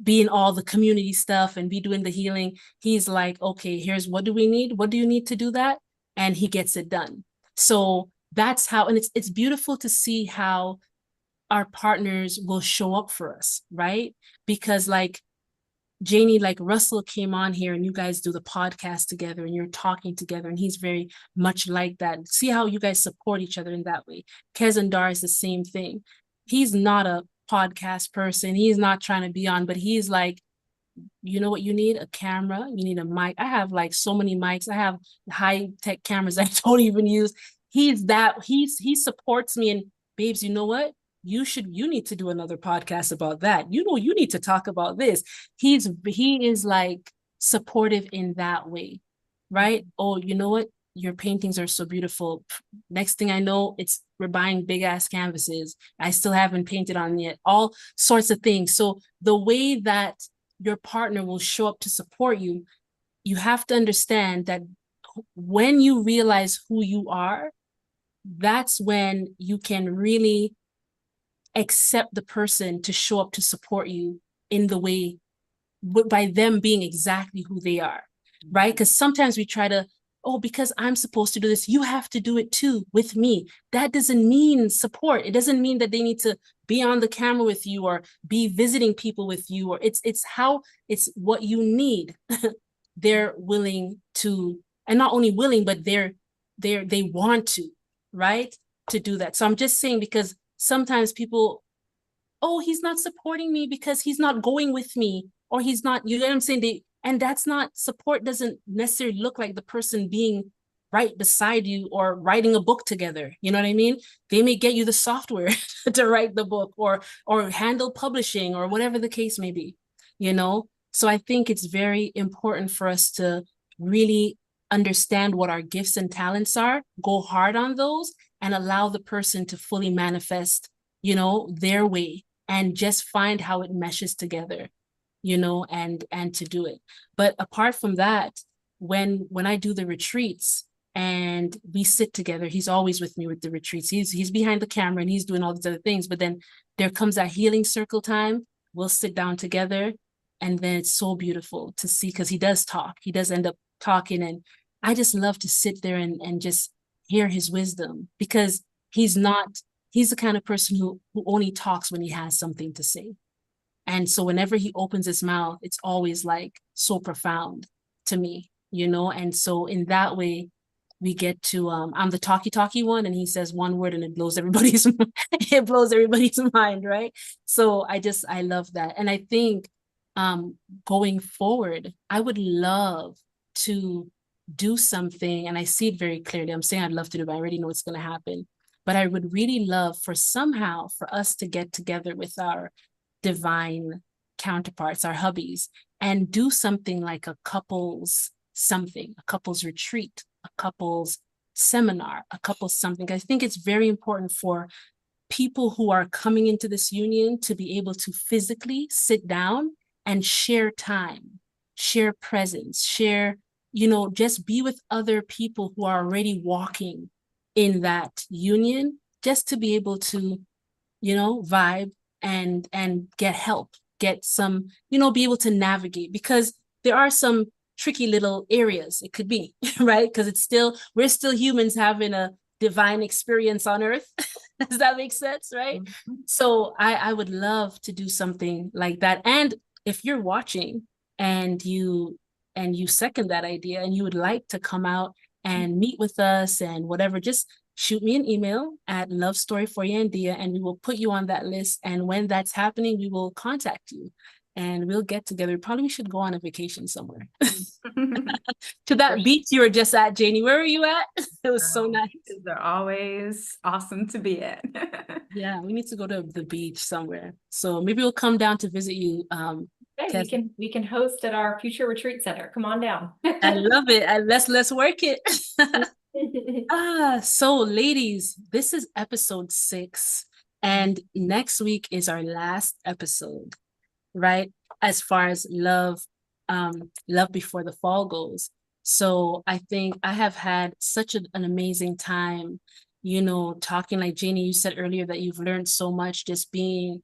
Speaker 1: be in all the community stuff and be doing the healing. He's like, okay, here's what do we need? What do you need to do that? And he gets it done. So that's how, and it's beautiful to see how our partners will show up for us, right? Because like Janie, like Russell came on here and you guys do the podcast together and you're talking together, and he's very much like that. See how you guys support each other in that way. Kez and Dar is the same thing. He's not a podcast person. He's not trying to be on, but he's like, you know what you need? A camera. You need a mic. I have like so many mics. I have high tech cameras I don't even use. He supports me, and babes, you know what? You need to do another podcast about that. You know, you need to talk about this. He is like supportive in that way, right? Oh, you know what? Your paintings are so beautiful. Next thing I know, we're buying big ass canvases. I still haven't painted on yet. All sorts of things. So the way that your partner will show up to support you, you have to understand that when you realize who you are, that's when you can really accept the person to show up to support you in the way, by them being exactly who they are, right? Because sometimes we try to, oh, because I'm supposed to do this, you have to do it too with me. That doesn't mean support. It doesn't mean that they need to be on the camera with you or be visiting people with you, or it's what you need. They're willing to, and not only willing, but they want to, right? To do that. So I'm just saying, because sometimes people, oh, he's not supporting me because he's not going with me, or he's not, you know what I'm saying? And that's not, support doesn't necessarily look like the person being right beside you or writing a book together. You know what I mean? They may get you the software to write the book, or handle publishing, or whatever the case may be, you know? So I think it's very important for us to really understand what our gifts and talents are, go hard on those, and allow the person to fully manifest, you know, their way, and just find how it meshes together, you know, and to do it. But apart from that, when I do the retreats and we sit together, he's always with me with the retreats. He's behind the camera and he's doing all these other things. But then there comes that healing circle time. We'll sit down together, and then it's so beautiful to see, because he does talk. He does end up talking, and I just love to sit there and just hear his wisdom, because he's the kind of person who only talks when he has something to say. And so whenever he opens his mouth, it's always like so profound to me, you know? And so in that way, we get to, I'm the talky one, and he says one word and it blows everybody's, it blows everybody's mind, right? So I love that. And I think going forward, I would love to do something, and I see it very clearly. I'm saying I'd love to do it, but I already know it's going to happen. But I would really love for somehow for us to get together with our divine counterparts, our hubbies, and do something like a couples retreat, a couples seminar, a couples something. I think it's very important for people who are coming into this union to be able to physically sit down and share time, share presence, share, just be with other people who are already walking in that union, just to be able to, vibe and get help, get some, be able to navigate, because there are some tricky little areas it could be, right? Because we're still humans having a divine experience on earth. Does that make sense, right? Mm-hmm. So I would love to do something like that. And if you're watching and you second that idea and you would like to come out and meet with us and whatever, just shoot me an email at lovestoryforyandea and we will put you on that list. And when that's happening, we will contact you and we'll get together. Probably we should go on a vacation somewhere. To that beach you were just at, Janie. Where were you at? It was so nice.
Speaker 2: They're always awesome to be at.
Speaker 1: Yeah, we need to go to the beach somewhere. So maybe we'll come down to visit you.
Speaker 3: Hey, we can host at our future retreat center. Come on down.
Speaker 1: I love it. Let's work it. So ladies, this is episode 6, and next week is our last episode, right? As far as love before the fall goes. So I think I have had such an amazing time, talking. Like Janie, you said earlier that you've learned so much just being,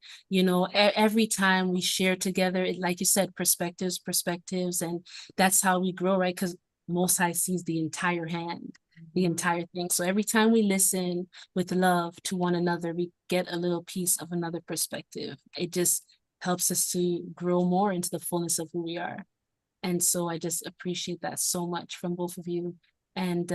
Speaker 1: every time we share together, like you said, perspectives, and that's how we grow, right? Because Most High sees the entire hand, the entire thing. So every time we listen with love to one another, we get a little piece of another perspective. It just helps us to grow more into the fullness of who we are. And so I just appreciate that so much from both of you. And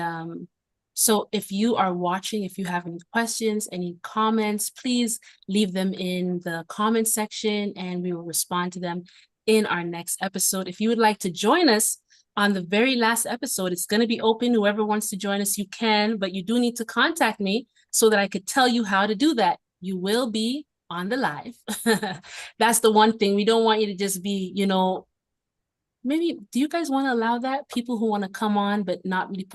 Speaker 1: so if you are watching, if you have any questions, any comments, please leave them in the comment section and we will respond to them in our next episode. If you would like to join us on the very last episode, it's going to be open. Whoever wants to join us, you can, but you do need to contact me so that I could tell you how to do that. You will be on the live. That's the one thing. We don't want you to just be, maybe, do you guys want to allow that? People who want to come on, but not really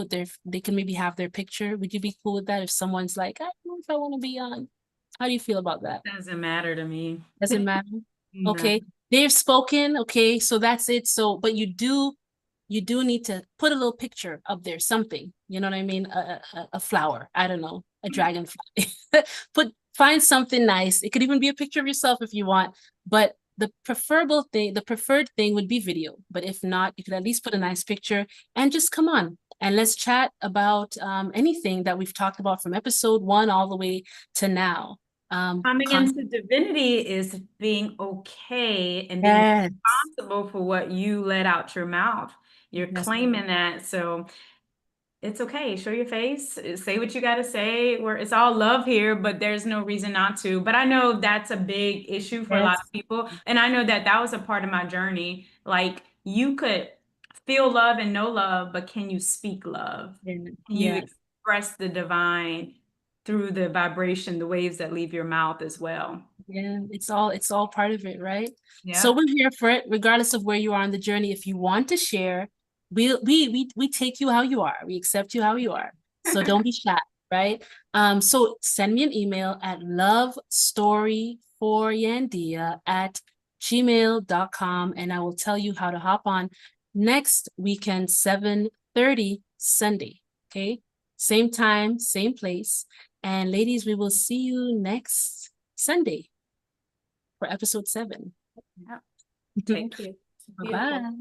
Speaker 1: they can maybe have their picture. Would you be cool with that if someone's like, I don't know if I want to be on? How do you feel about that?
Speaker 2: Doesn't matter to me.
Speaker 1: Doesn't matter?
Speaker 2: No.
Speaker 1: Okay. They've spoken. Okay. So that's it. So, but you do need to put a little picture up there, something, you know what I mean? A flower, I don't know, a dragonfly. Find something nice. It could even be a picture of yourself if you want, but the preferred thing would be video. But if not, you could at least put a nice picture and just come on and let's chat about anything that we've talked about from episode 1 all the way to now.
Speaker 2: Coming into divinity is being okay and being responsible for what you let out your mouth. You're claiming that. So it's okay. Show your face. Say what you got to say. It's all love here, but there's no reason not to. But I know that's a big issue for a lot of people. And I know that was a part of my journey. Like, you could feel love and know love, but can you speak love? Can you express the divine through the vibration, the waves that leave your mouth as well?
Speaker 1: Yeah, it's all part of it, right? Yeah. So we're here for it, regardless of where you are on the journey. If you want to share, we take you how you are. We accept you how you are. So don't be shy, right? So send me an email at lovestoryforyandea@gmail.com and I will tell you how to hop on next weekend, 7:30 Sunday. Okay, same time, same place. And ladies, we will see you next Sunday for episode 7.
Speaker 2: Yeah.
Speaker 3: Thank you.
Speaker 1: Bye-bye.